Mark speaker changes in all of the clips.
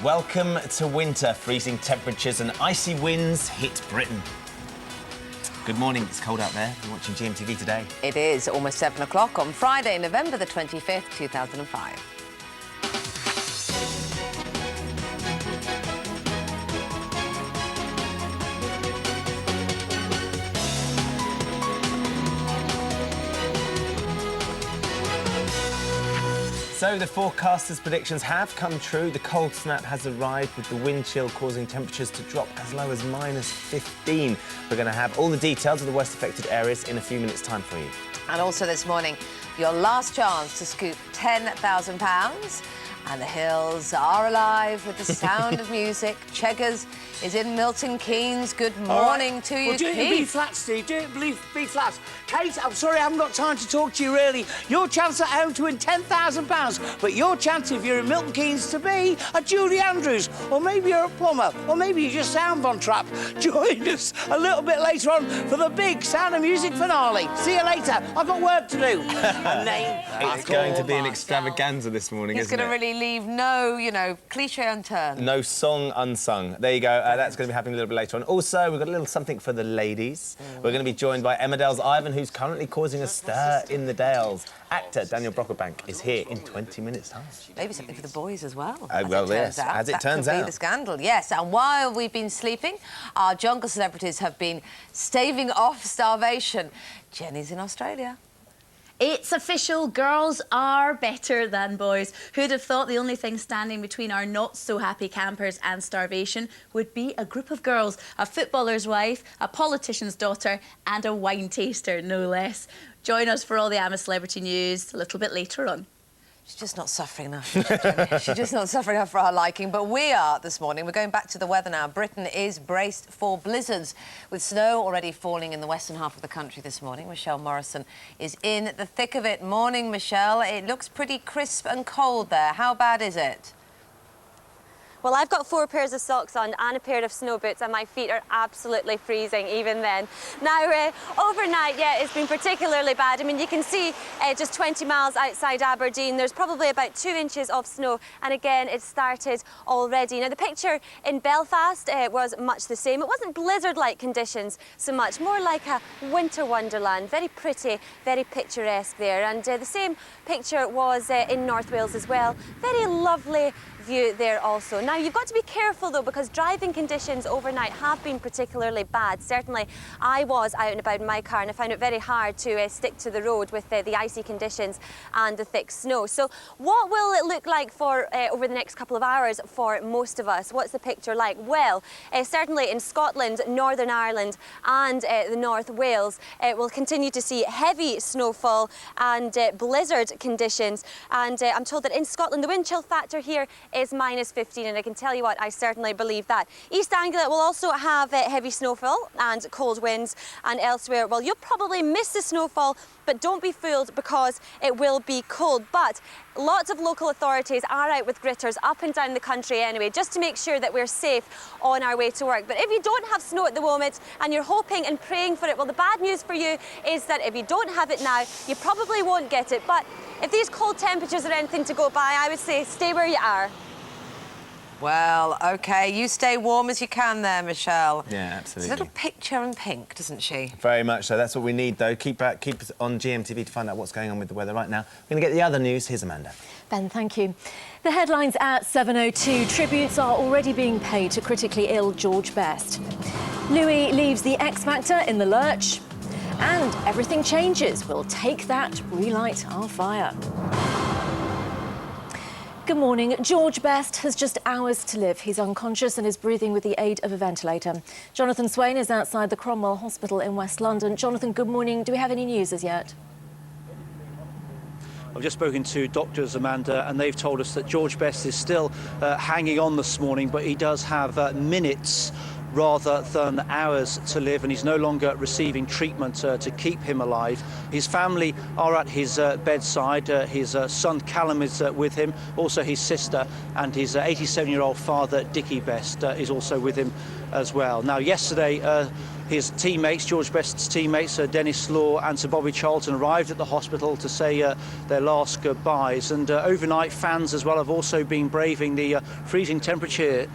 Speaker 1: Welcome to winter. Freezing temperatures and icy winds hit Britain. Good morning. It's cold out there. You're watching GMTV today.
Speaker 2: It is almost 7 o'clock on Friday, November the 25th, 2005.
Speaker 1: So the forecasters' predictions have come true. The cold snap has arrived, with the wind chill causing temperatures to drop as low as -15. We're going to have all the details of the worst affected areas in a few minutes' time for you.
Speaker 2: And also this morning, your last chance to scoop £10,000. And the hills are alive with the sound of music. Cheggers is in Milton Keynes. Good morning to you,
Speaker 3: Well, do it in B flat, Steve. Do it in B flat. Kate, I'm sorry I haven't got time to talk to you, really. Your chance at home to win £10,000, but your chance if you're in Milton Keynes to be a Julie Andrews, or maybe you're a plumber, or maybe you just sound Von Trapp. Join us a little bit later on for the big Sound of Music finale. See you later. I've got work to do.
Speaker 1: It's going to be an extravaganza this morning, isn't it?
Speaker 2: He's going to really leave no, cliché unturned.
Speaker 1: No song unsung. There you go. That's going to be happening a little bit later on. Also, we've got a little something for the ladies. We're going to be joined by Emmerdale's Ivan, who's currently causing a stir in the Dales. Actor Daniel Brocklebank is here in 20 minutes' time.
Speaker 2: Maybe something for the boys as well.
Speaker 1: Well, yes, as it turns
Speaker 2: That could
Speaker 1: out.
Speaker 2: be the scandal, yes. And while we've been sleeping, our jungle celebrities have been staving off starvation. Jenny's in Australia.
Speaker 4: It's official, girls are better than boys. Who'd have thought the only thing standing between our not-so-happy campers and starvation would be a group of girls, a footballer's wife, a politician's daughter and a wine taster, no less. Join us for all the AMA celebrity news a little bit later on.
Speaker 2: She's just not suffering enough, Jenny. She's just not suffering enough for our liking. But we are this morning. We're going back to the weather now. Britain is braced for blizzards, with snow already falling in the western half of the country this morning. Michelle Morrison is in the thick of it. Morning, Michelle. It looks pretty crisp and cold there. How bad is it?
Speaker 5: Well, I've got 4 pairs of socks on and a pair of snow boots, and my feet are absolutely freezing even then. Now, overnight, yeah, it's been particularly bad. I mean, you can see just 20 miles outside Aberdeen, there's probably about 2 inches of snow, and again, it started already. Now, the picture in Belfast was much the same. It wasn't blizzard-like conditions so much, more like a winter wonderland. Very pretty, very picturesque there. And the same picture was in North Wales as well. Very lovely view there also. Now, you've got to be careful though, because driving conditions overnight have been particularly bad. Certainly I was out and about in my car and I found it very hard to stick to the road with the icy conditions and the thick snow. So what will it look like for over the next couple of hours for most of us? What's the picture like? Well, certainly in Scotland, Northern Ireland and the North Wales, we'll continue to see heavy snowfall and blizzard conditions. And I'm told that in Scotland the wind chill factor here is -15, and I can tell you what, I certainly believe that. East Anglia will also have heavy snowfall and cold winds, and elsewhere, well, you'll probably miss the snowfall, but don't be fooled because it will be cold. But lots of local authorities are out with gritters up and down the country anyway, just to make sure that we're safe on our way to work. But if you don't have snow at the moment and you're hoping and praying for it, well, the bad news for you is that if you don't have it now, you probably won't get it. But if these cold temperatures are anything to go by, I would say stay where you are.
Speaker 2: Well, OK, you stay warm as you can there, Michelle.
Speaker 1: Yeah, absolutely.
Speaker 2: It's a little picture in pink, doesn't she?
Speaker 1: Very much so. That's what we need, though. Keep us on GMTV to find out what's going on with the weather right now. We're going to get the other news. Here's Amanda.
Speaker 6: Ben, thank you. The headlines at 7:02. Tributes are already being paid to critically ill George Best. Louis leaves the X Factor in the lurch. And everything changes. We'll take that, relight our fire. Good morning. George Best has just hours to live. He's unconscious and is breathing with the aid of a ventilator. Jonathan Swain is outside the Cromwell Hospital in West London. Jonathan, good morning. Do we have any news as yet?
Speaker 3: I've just spoken to doctors, Amanda, and they've told us that George Best is still hanging on this morning, but he does have minutes rather than hours to live, and he's no longer receiving treatment to keep him alive. His family are at his bedside. His son Callum is with him, also his sister, and his 87-year-old father Dickie Best is also with him as well. Now, yesterday his teammates, George Best's teammates, Dennis Slaw and Sir Bobby Charlton, arrived at the hospital to say their last goodbyes. And overnight, fans as well have also been braving the freezing temperatures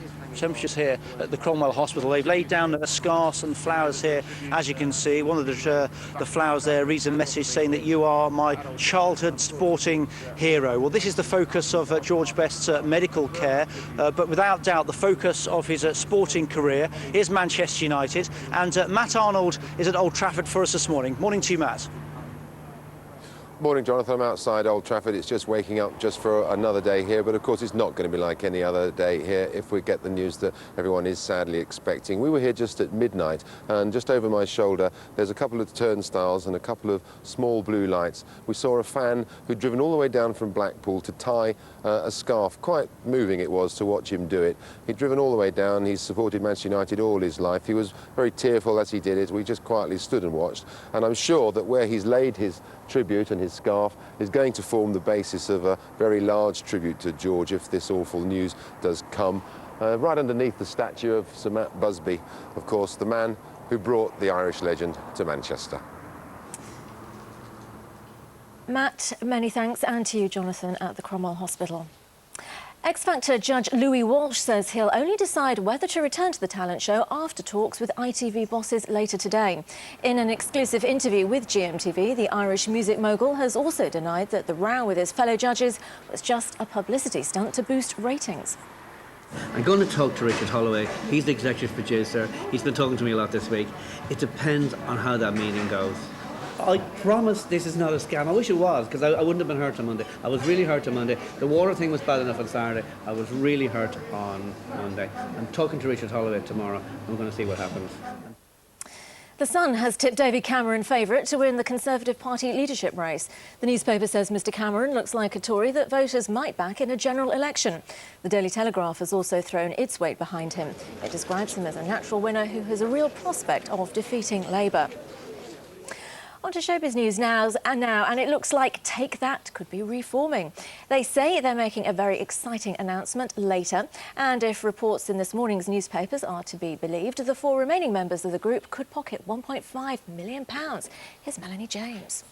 Speaker 3: here at the Cromwell Hospital. They've laid down scarves and flowers here, as you can see. One of the flowers there reads a message saying that you are my childhood sporting hero. Well, this is the focus of George Best's medical care, but without doubt the focus of his sporting career is Manchester United. And Matt Arnold is at Old Trafford for us this morning. Morning to you, Matt.
Speaker 7: Morning, Jonathan. I'm outside Old Trafford. It's just waking up just for another day here, but of course it's not going to be like any other day here if we get the news that everyone is sadly expecting. We were here just at midnight, and just over my shoulder there's a couple of turnstiles and a couple of small blue lights. We saw a fan who'd driven all the way down from Blackpool to tie a scarf. Quite moving it was to watch him do it. He'd driven all the way down. He's supported Manchester United all his life. He was very tearful as he did it. We just quietly stood and watched, and I'm sure that where he's laid his tribute and his scarf is going to form the basis of a very large tribute to George if this awful news does come. Right underneath the statue of Sir Matt Busby, of course, the man who brought the Irish legend to Manchester.
Speaker 6: Matt, many thanks, and to you, Jonathan, at the Cromwell Hospital. X Factor judge Louis Walsh says he'll only decide whether to return to the talent show after talks with ITV bosses later today. In an exclusive interview with GMTV, the Irish music mogul has also denied that the row with his fellow judges was just a publicity stunt to boost ratings.
Speaker 8: I'm going to talk to Richard Holloway. He's the executive producer. He's been talking to me a lot this week. It depends on how that meeting goes. I promise this is not a scam. I wish it was, because I wouldn't have been hurt on Monday. I was really hurt on Monday. The water thing was bad enough on Saturday. I was really hurt on Monday. I'm talking to Richard Holloway tomorrow. I'm going to see what happens.
Speaker 6: The Sun has tipped David Cameron favourite to win the Conservative Party leadership race. The newspaper says Mr Cameron looks like a Tory that voters might back in a general election. The Daily Telegraph has also thrown its weight behind him. It describes him as a natural winner who has a real prospect of defeating Labour. On to showbiz news now, and it looks like Take That could be reforming. They say they're making a very exciting announcement later, and if reports in this morning's newspapers are to be believed, the 4 remaining members of the group could pocket £1.5 million. Here's Melanie James.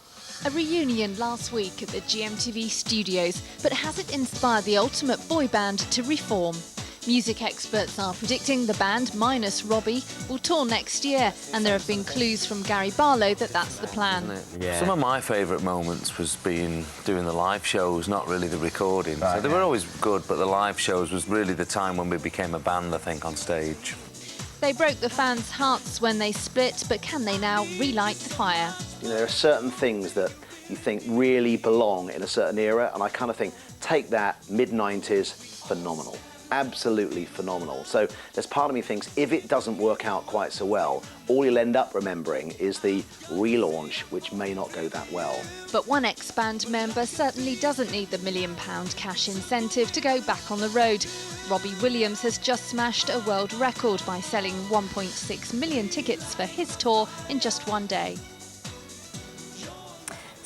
Speaker 9: A reunion last week at the GMTV studios, but has it inspired the ultimate boy band to reform? Music experts are predicting the band, minus Robbie, will tour next year, and there have been clues from Gary Barlow that that's the plan.
Speaker 10: Yeah. Some of my favourite moments was doing the live shows, not really the recording. So they were always good, but the live shows was really the time when we became a band, I think, on stage.
Speaker 9: They broke the fans' hearts when they split, but can they now relight the fire?
Speaker 11: You know, there are certain things that you think really belong in a certain era, and I kind of think, Take That, mid-90s, phenomenal. Absolutely phenomenal. So there's part of me thinks if it doesn't work out quite so well, all you'll end up remembering is the relaunch, which may not go that well.
Speaker 9: But one ex-band member certainly doesn't need the £1 million cash incentive to go back on the road. Robbie Williams has just smashed a world record by selling 1.6 million tickets for his tour in just one day.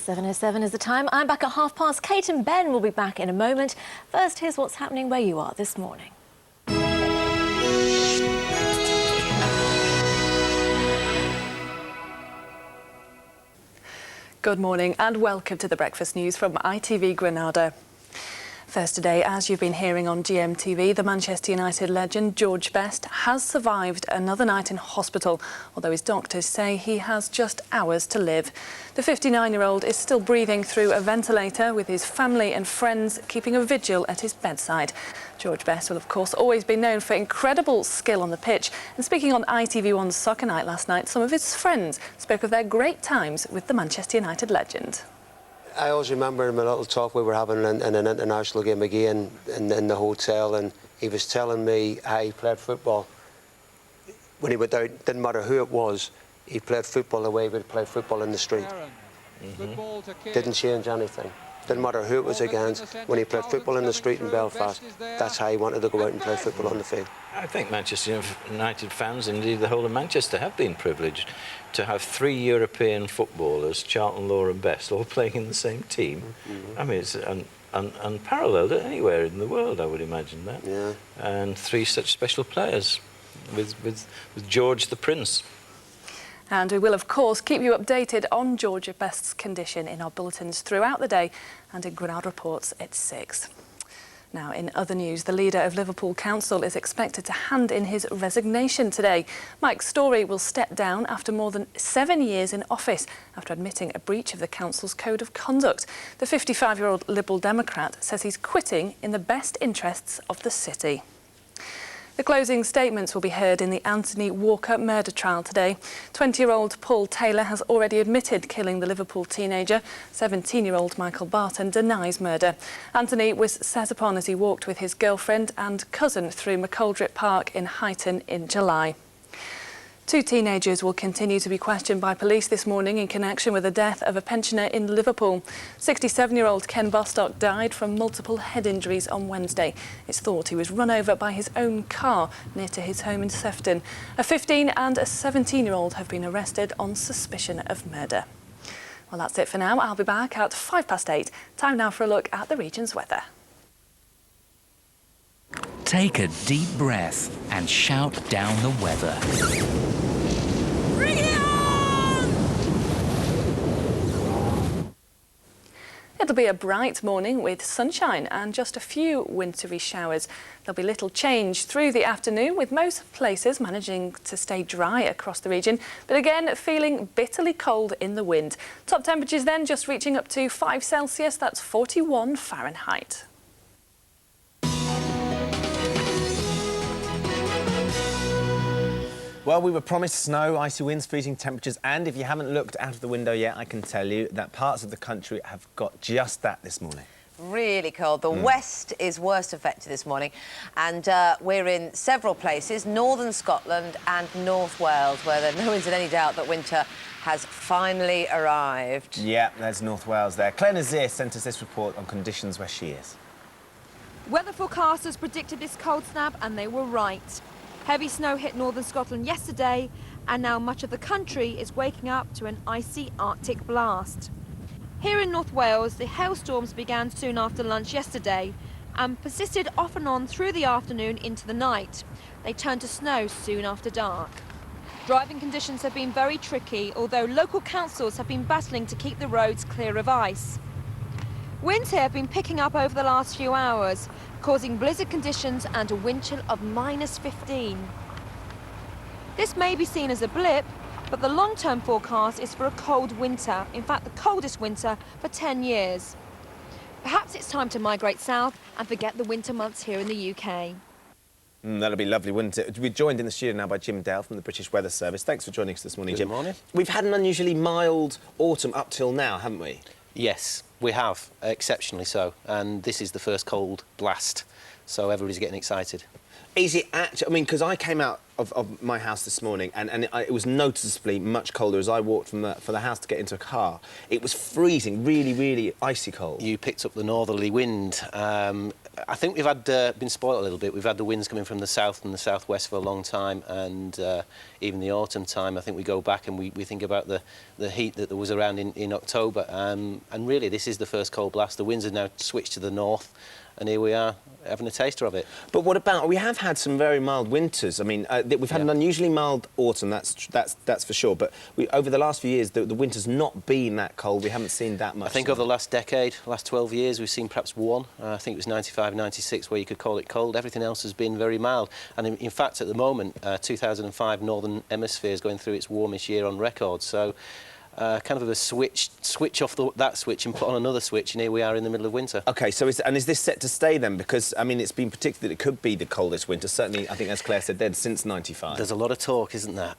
Speaker 6: 7:07 is the time. I'm back at past. Kate and Ben will be back in a moment. First, here's what's happening where you are this morning.
Speaker 12: Good morning and welcome to the Breakfast News from ITV Granada. First today, as you've been hearing on GMTV, the Manchester United legend George Best has survived another night in hospital, although his doctors say he has just hours to live. The 59-year-old is still breathing through a ventilator, with his family and friends keeping a vigil at his bedside. George Best will, of course, always be known for incredible skill on the pitch. And speaking on ITV1's Soccer Night last night, some of his friends spoke of their great times with the Manchester United legend.
Speaker 13: I always remember him a little talk we were having in an international game again in the hotel, and he was telling me how he played football. When he went out, didn't matter who it was, he played football the way he would play football in the street. Didn't change anything. Didn't matter who it was against. When he played football in the street in Belfast, that's how he wanted to go out and play football on the field.
Speaker 14: I think Manchester United fans, indeed the whole of Manchester, have been privileged to have 3 European footballers, Charlton, Law and Best, all playing in the same team. I mean, it's unparalleled anywhere in the world, I would imagine that.
Speaker 13: Yeah.
Speaker 14: And 3 such special players with George the Prince.
Speaker 12: And we will, of course, keep you updated on George Best's condition in our bulletins throughout the day and in Granada Reports at 6. Now, in other news, the leader of Liverpool Council is expected to hand in his resignation today. Mike Storey will step down after more than 7 years in office after admitting a breach of the council's code of conduct. The 55-year-old Liberal Democrat says he's quitting in the best interests of the city. The closing statements will be heard in the Anthony Walker murder trial today. 20-year-old Paul Taylor has already admitted killing the Liverpool teenager. 17-year-old Michael Barton denies murder. Anthony was set upon as he walked with his girlfriend and cousin through McColdrick Park in Huyton in July. 2 teenagers will continue to be questioned by police this morning in connection with the death of a pensioner in Liverpool. 67-year-old Ken Bostock died from multiple head injuries on Wednesday. It's thought he was run over by his own car near to his home in Sefton. A 15 and a 17-year-old have been arrested on suspicion of murder. Well, that's it for now. I'll be back at 8:05. Time now for a look at the region's weather.
Speaker 15: Take a deep breath and shout down the weather.
Speaker 12: Bring it on! It'll be a bright morning with sunshine and just a few wintry showers. There'll be little change through the afternoon, with most places managing to stay dry across the region, but again feeling bitterly cold in the wind. Top temperatures then just reaching up to 5 Celsius, that's 41 Fahrenheit.
Speaker 1: Well, we were promised snow, icy winds, freezing temperatures, and if you haven't looked out of the window yet, I can tell you that parts of the country have got just that this morning.
Speaker 2: Really cold. The west is worst affected this morning, and we're in several places, northern Scotland and North Wales, where no one's in any doubt that winter has finally arrived.
Speaker 1: Yeah, there's North Wales there. Claire Nazir sent us this report on conditions where she is.
Speaker 16: Weather forecasters predicted this cold snap, and they were right. Heavy snow hit northern Scotland yesterday, and now much of the country is waking up to an icy Arctic blast. Here in North Wales, the hailstorms began soon after lunch yesterday and persisted off and on through the afternoon into the night. They turned to snow soon after dark. Driving conditions have been very tricky, although local councils have been battling to keep the roads clear of ice. Winds here have been picking up over the last few hours, causing blizzard conditions and a wind chill of -15. This may be seen as a blip, but the long-term forecast is for a cold winter, in fact the coldest winter for 10 years. Perhaps it's time to migrate south and forget the winter months here in the UK.
Speaker 1: That'll be lovely, wouldn't it? We're joined in the studio now by Jim Dale from the British Weather Service. Thanks for joining us this morning, Jim.
Speaker 17: Good morning.
Speaker 1: We've had an unusually mild autumn up till now, haven't we?
Speaker 17: Yes, we have, exceptionally so. And this is the first cold blast, so everybody's getting excited.
Speaker 1: Is it actually... I mean, because I came out of my house this morning and it was noticeably much colder as I walked from for the house to get into a car. It was freezing, really, really icy cold.
Speaker 17: You picked up the northerly wind. I think we've had been spoiled a little bit. We've had the winds coming from the south and the southwest for a long time, and even the autumn time, I think we go back and we think about the heat that there was around in October. And really, this is the first cold blast. The winds have now switched to the north, and here we are having a taster of it.
Speaker 1: But what about... We have had some very mild winters. I mean, we've had an unusually mild autumn, that's for sure. But over the last few years, the winter's not been that cold. We haven't seen that much.
Speaker 17: I think over the last decade, last 12 years, we've seen perhaps one. I think it was 95, 96, where you could call it cold. Everything else has been very mild. And in fact, at the moment, 2005, Northern Hemisphere is going through its warmest year on record. So kind of a switch off that switch and put on another switch, and here we are in the middle of winter.
Speaker 1: OK, so is this set to stay then? Because, I mean, it's been predicted that it could be the coldest winter, certainly, I think, as Claire said, then since 95.
Speaker 17: There's a lot of talk, isn't there?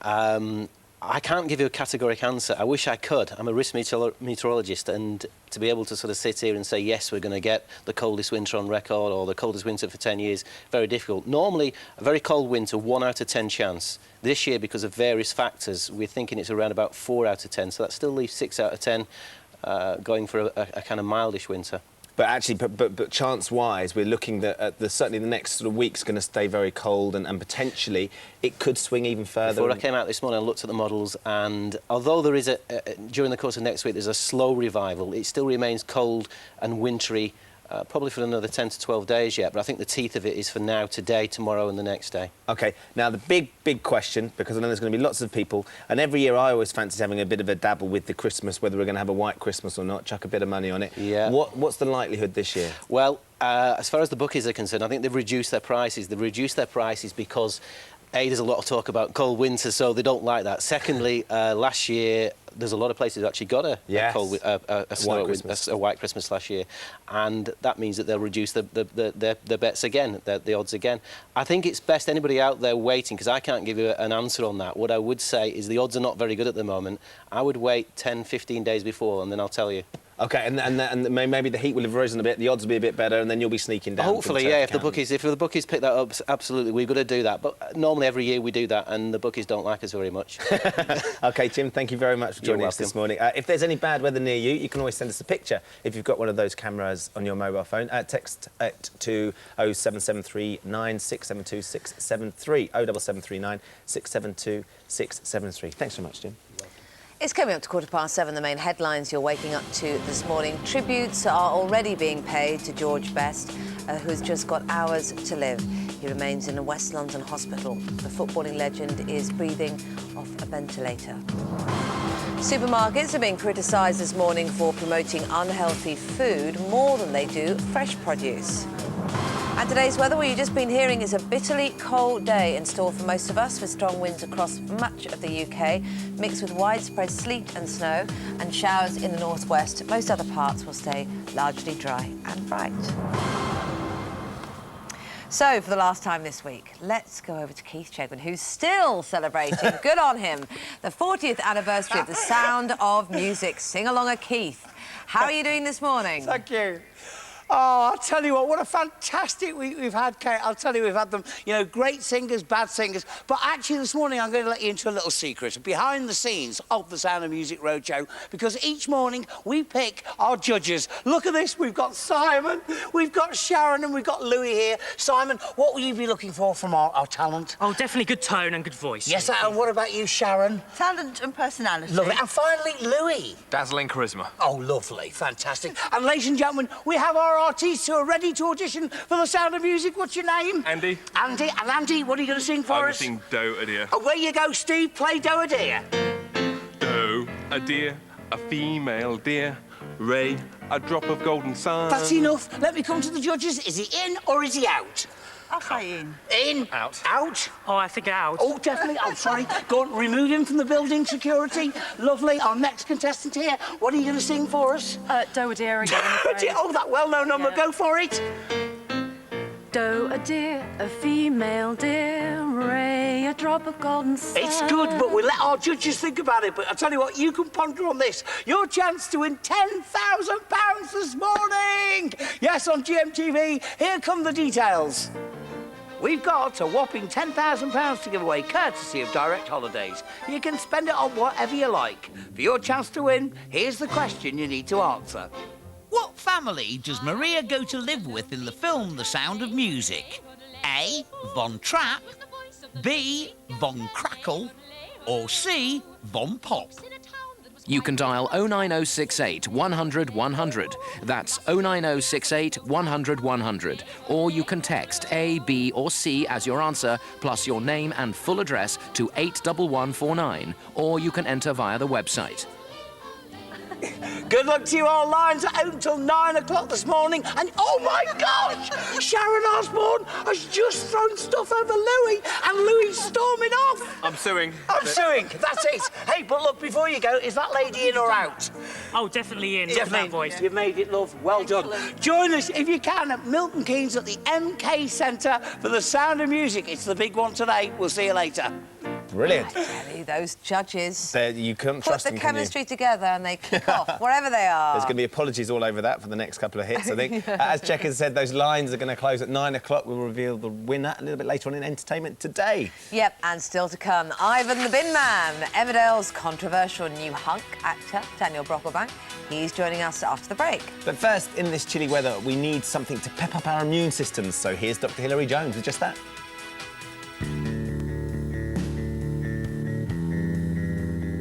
Speaker 17: I can't give you a categoric answer. I wish I could. I'm a risk meteorologist, and to be able to sort of sit here and say, yes, we're going to get the coldest winter on record or the coldest winter for 10 years, very difficult. Normally, a very cold winter, 1 out of 10 chance. This year, because of various factors, we're thinking it's around about 4 out of 10, so that still leaves 6 out of 10 going for a kind of mildish winter.
Speaker 1: But actually, but chance-wise, we're looking that certainly the next sort of week's going to stay very cold, and potentially it could swing even further.
Speaker 17: Before I came out this morning, I looked at the models, and although there is during the course of next week, there's a slow revival, it still remains cold and wintry probably for another 10 to 12 days yet, but I think the teeth of it is for now, today, tomorrow and the next day.
Speaker 1: OK, now the big question, because I know there's going to be lots of people, and every year I always fancy having a bit of a dabble with the Christmas, whether we're going to have a white Christmas or not, chuck a bit of money on it.
Speaker 17: Yeah.
Speaker 1: What's the likelihood this year?
Speaker 17: Well, as far as the bookies are concerned, I think they've reduced their prices. They've reduced their prices because A, there's a lot of talk about cold winter, so they don't like that. Secondly, last year, there's a lot of places that actually got a white Christmas last year, and that means that they'll reduce the bets again, the odds again. I think it's best anybody out there waiting, because I can't give you an answer on that. What I would say is the odds are not very good at the moment. I would wait 10, 15 days before, and then I'll tell you.
Speaker 1: OK, and maybe the heat will have risen a bit, the odds will be a bit better, and then you'll be sneaking down.
Speaker 17: Hopefully, yeah, if the bookies pick that up, absolutely, we've got to do that. But normally every year we do that, and the bookies don't like us very much.
Speaker 1: OK, Jim, thank you very much for joining us this morning. If there's any bad weather near you, you can always send us a picture if you've got one of those cameras on your mobile phone. Text it to 07739 672 673, 07739 672 673. Thanks so much, Jim.
Speaker 2: It's coming up to 7:15, the main headlines you're waking up to this morning. Tributes are already being paid to George Best, who's just got hours to live. He remains in a West London hospital. The footballing legend is breathing off a ventilator. Supermarkets are being criticised this morning for promoting unhealthy food more than they do fresh produce. And today's weather, what you've just been hearing, is a bitterly cold day in store for most of us, with strong winds across much of the UK, mixed with widespread sleet and snow and showers in the northwest. Most other parts will stay largely dry and bright. So, for the last time this week, let's go over to Keith Chegwin, who's still celebrating, good on him, the 40th anniversary of The Sound of Music. Sing along, Keith. How are you doing this morning?
Speaker 3: Thank you. Oh, I'll tell you what a fantastic week we've had, Kate. I'll tell you, we've had them, you know, great singers, bad singers. But actually, this morning, I'm going to let you into a little secret behind the scenes of the Sound of Music Roadshow, because each morning we pick our judges. Look at this. We've got Simon, we've got Sharon, and we've got Louis here. Simon, what will you be looking for from our talent?
Speaker 18: Oh, definitely good tone and good voice.
Speaker 3: Yes, and what about you, Sharon?
Speaker 19: Talent and personality.
Speaker 3: Lovely. And finally, Louis.
Speaker 20: Dazzling charisma.
Speaker 3: Oh, lovely. Fantastic. And ladies and gentlemen, we have our artists who are ready to audition for The Sound of Music. What's your name?
Speaker 20: Andy.
Speaker 3: Andy. And Andy, what are you going to sing for us?
Speaker 20: I'm going to sing Doe a Deer.
Speaker 3: Away you go, Steve. Play Doe a Deer.
Speaker 20: Doe a deer, a female deer. Ray, a drop of golden sun.
Speaker 3: That's enough. Let me come to the judges. Is he in or is he out?
Speaker 19: I'll say in.
Speaker 3: In.
Speaker 20: Out.
Speaker 3: Out.
Speaker 18: Oh, I think out.
Speaker 3: Oh, definitely. I'm sorry. Go on, remove him from the building, security. Lovely. Our next contestant here. What are you going to sing for us?
Speaker 12: Doe a deer again.
Speaker 3: Oh, that well-known number.
Speaker 12: Yeah.
Speaker 3: Go for it.
Speaker 12: Doe a deer, a female deer, Ray, a drop of golden sun.
Speaker 3: It's good, but we let our judges think about it. But I'll tell you what, you can ponder on this. Your chance to win £10,000 this morning. Yes, on GMTV. Here come the details. We've got a whopping £10,000 to give away, courtesy of Direct Holidays. You can spend it on whatever you like. For your chance to win, here's the question you need to answer.
Speaker 21: What family does Maria go to live with in the film The Sound of Music? A. Von Trapp, B. Von Crackle, or C. Von Pop?
Speaker 22: You can dial 09068 100 100. That's 09068 100 100. Or you can text A, B, or C as your answer, plus your name and full address to 81149. Or you can enter via the website.
Speaker 3: Good luck to you all. Lines are out until 9 o'clock this morning. And oh my gosh, Sharon Osbourne has just thrown stuff over Louis, and Louis storming off.
Speaker 20: I'm suing.
Speaker 3: I'm suing. That's it. Hey, but look, before you go, is that lady in or out?
Speaker 18: Oh, definitely in. Look at that voice.
Speaker 3: You made it, love. Well done. Join us, if you can, at Milton Keynes at the MK Centre for The Sound of Music. It's the big one today. We'll see you later.
Speaker 1: Brilliant.
Speaker 2: I tell you, those judges
Speaker 1: You couldn't trust them,
Speaker 2: put the
Speaker 1: can you?
Speaker 2: chemistry together and they kick off, wherever they are.
Speaker 1: There's going to be apologies all over that for the next couple of hits, I think. As Checkers said, those lines are going to close at 9 o'clock. We'll reveal the winner a little bit later on in Entertainment Today.
Speaker 2: Yep, and still to come, Ivan the Bin Man, Emmerdale's controversial new hunk actor, Daniel Brocklebank. He's joining us after the break.
Speaker 1: But first, in this chilly weather, we need something to pep up our immune systems. So here's Dr. Hilary Jones with just that.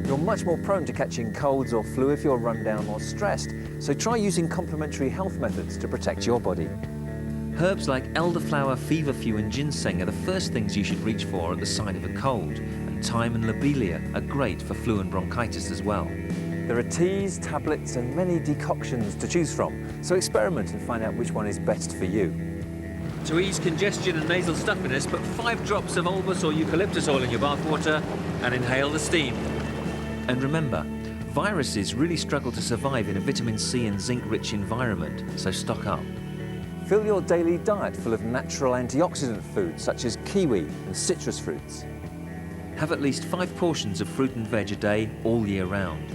Speaker 23: You're much more prone to catching colds or flu if you're run down or stressed.
Speaker 4: So try using complementary health methods to protect your body. Herbs like elderflower, feverfew and ginseng are the first things you should reach for at the sign of a cold, and thyme and lobelia are great for flu and bronchitis as well. There are teas, tablets and many decoctions to choose from, so experiment and find out which one is best for you. To ease congestion and nasal stuffiness, put 5 drops of Olbus or eucalyptus oil in your bathwater and inhale the steam. And remember, viruses really struggle to survive in a vitamin C and zinc-rich environment, so stock up. Fill your daily diet full of natural antioxidant foods such as kiwi and citrus fruits. Have at least 5 portions of fruit and veg a day all year round.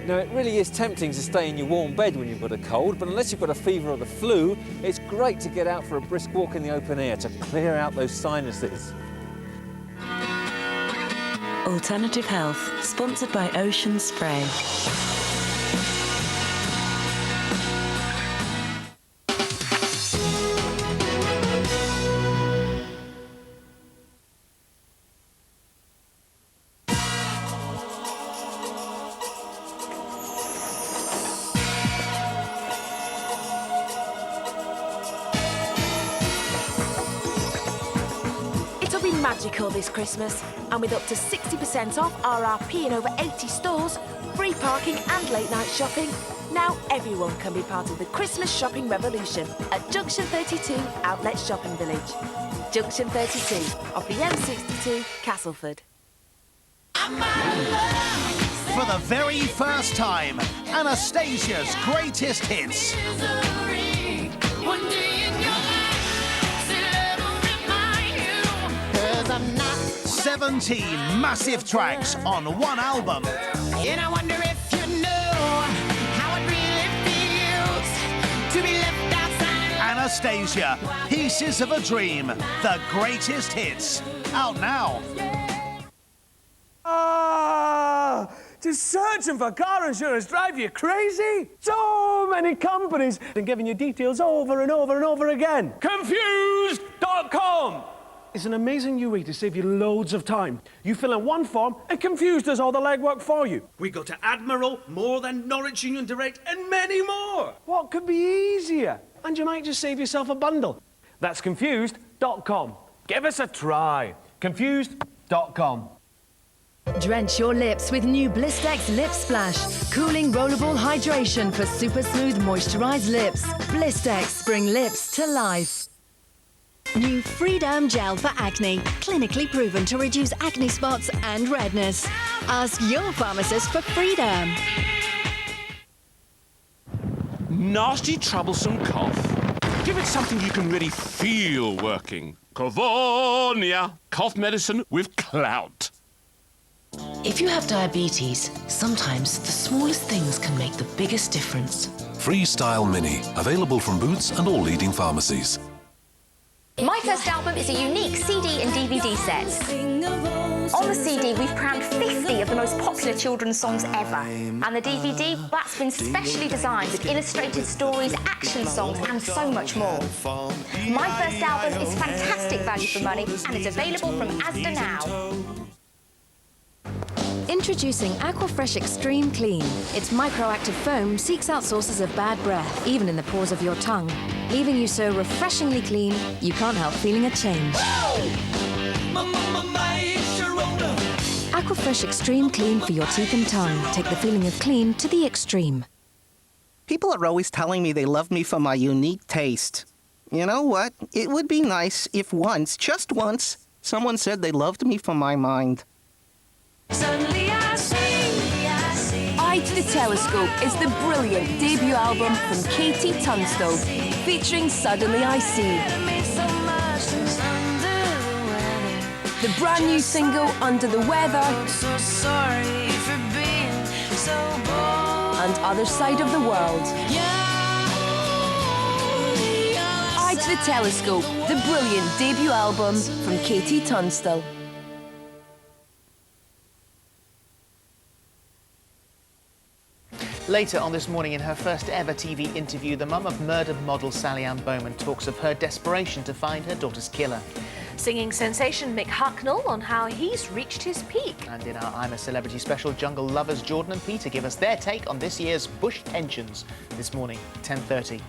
Speaker 4: Now, it really is tempting to stay in your warm bed when you've got a cold, but unless you've got a fever or the flu, it's great to get out for a brisk walk in the open air to clear out those sinuses.
Speaker 5: Alternative Health, sponsored by Ocean Spray.
Speaker 23: Magical this Christmas, and with up to 60% off RRP in over 80 stores, free parking and late night shopping, now everyone can be part of the Christmas shopping revolution at Junction 32 Outlet Shopping Village. Junction 32 off the M62 Castleford.
Speaker 24: For the very first time, Anastasia's greatest hits. 17 massive tracks on one album.
Speaker 25: And I wonder if you know how it really feels to be left outside.
Speaker 24: Anastasia, Pieces of a Dream, the greatest hits. Out now.
Speaker 26: Just searching for car insurance drive you crazy? So many companies and giving you details over and over and over again. Confused.com. It's an amazing new way to save you loads of time. You fill in one form and Confused does all the legwork for you. We go to Admiral, More Than, Norwich Union Direct and many more. What could be easier? And you might just save yourself a bundle. That's Confused.com. Give us a try. Confused.com.
Speaker 27: Drench your lips with new Blistex Lip Splash. Cooling rollable hydration for super smooth moisturized lips. Blistex, bring lips to life. New Freederm Gel for acne. Clinically proven to reduce acne spots and redness. Ask your pharmacist for Freederm.
Speaker 20: Nasty, troublesome cough. Give it something you can really feel working. Covonia. Cough medicine with clout.
Speaker 5: If you have diabetes, sometimes the smallest things can make the biggest difference.
Speaker 28: Freestyle Mini, available from Boots and all leading pharmacies.
Speaker 29: My First Album is a unique CD and DVD set. On the CD, we've crammed 50 of the most popular children's songs ever. And the DVD, that's been specially designed with illustrated stories, action songs, and so much more. My First Album is fantastic value for money and is available from Asda now.
Speaker 27: Introducing Aquafresh Extreme Clean. Its microactive foam seeks out sources of bad breath, even in the pores of your tongue, leaving you so refreshingly clean, you can't help feeling a change. Aquafresh Extreme Clean for your teeth and tongue. Take the feeling of clean to the extreme.
Speaker 30: People are always telling me they love me for my unique taste. You know what? It would be nice if once, just once, someone said they loved me for my mind.
Speaker 23: Suddenly I see. Eye to the Telescope is the brilliant debut album from Katie Tunstall, featuring Suddenly I See. The brand new single, Under the Weather, and Other Side of the World. Eye to the Telescope, the brilliant debut album from Katie Tunstall.
Speaker 31: Later on this morning, in her first ever TV interview, the mum of murdered model Sally Ann Bowman talks of her desperation to find her daughter's killer.
Speaker 23: Singing sensation Mick Hucknall on how he's reached his peak.
Speaker 31: And in our I'm a Celebrity special, jungle lovers Jordan and Peter give us their take on this year's bush tensions this morning, 10:30.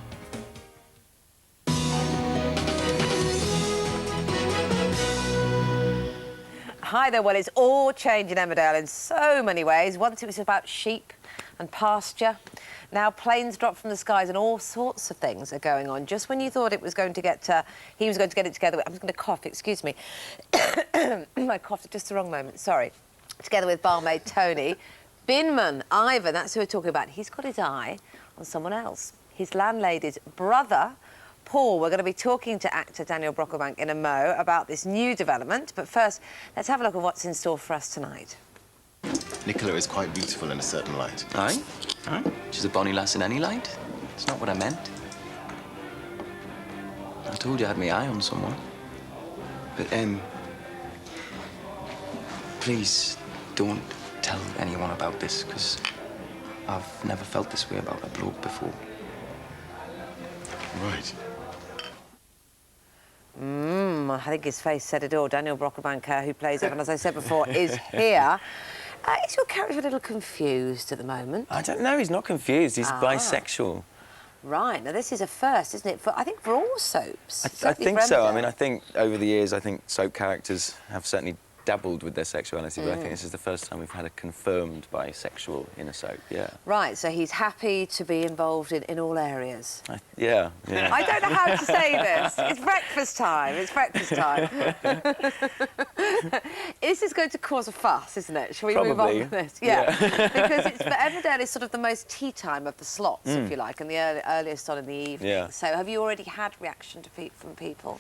Speaker 2: Hi there. Well, it's all changing Emmerdale in so many ways. Once it was about sheep and pasture. Now planes drop from the skies and all sorts of things are going on. Just when you thought it was going to get, he was going to get it together. I'm just going to cough. Excuse me. I coughed at just the wrong moment. Sorry. Together with barmaid Tony, binman Ivan. That's who we're talking about. He's got his eye on someone else. His landlady's brother. Paul, we're going to be talking to actor Daniel Brocklebank in a mo about this new development. But first, let's have a look at what's in store for us tonight.
Speaker 6: Nicola is quite beautiful in a certain light.
Speaker 7: Aye? Aye. She's a bonny lass in any light. It's not what I meant. I told you I had my eye on someone. But, please don't tell anyone about this, because I've never felt this way about a bloke before.
Speaker 6: Right.
Speaker 2: I think his face said it all. Daniel Brocklebank, who plays Evan, as I said before, is here. Is your character a little confused at the moment?
Speaker 7: I don't know. He's not confused. He's bisexual.
Speaker 2: Right. Now, this is a first, isn't it? I think for all soaps.
Speaker 7: I think so. I mean, I think over the years, I think soap characters have certainly dabbled with their sexuality, but I think this is the first time we've had a confirmed bisexual in a soap, yeah.
Speaker 2: Right, so he's happy to be involved in all areas.
Speaker 7: Yeah.
Speaker 2: I don't know how to say this. It's breakfast time. It's breakfast time. This is going to cause a fuss, isn't it? Shall we move on with this? Yeah. Because Emmerdale is sort of the most tea time of the slots, if you like, and the earliest on in the evening.
Speaker 7: Yeah.
Speaker 2: So have you already had reaction from people?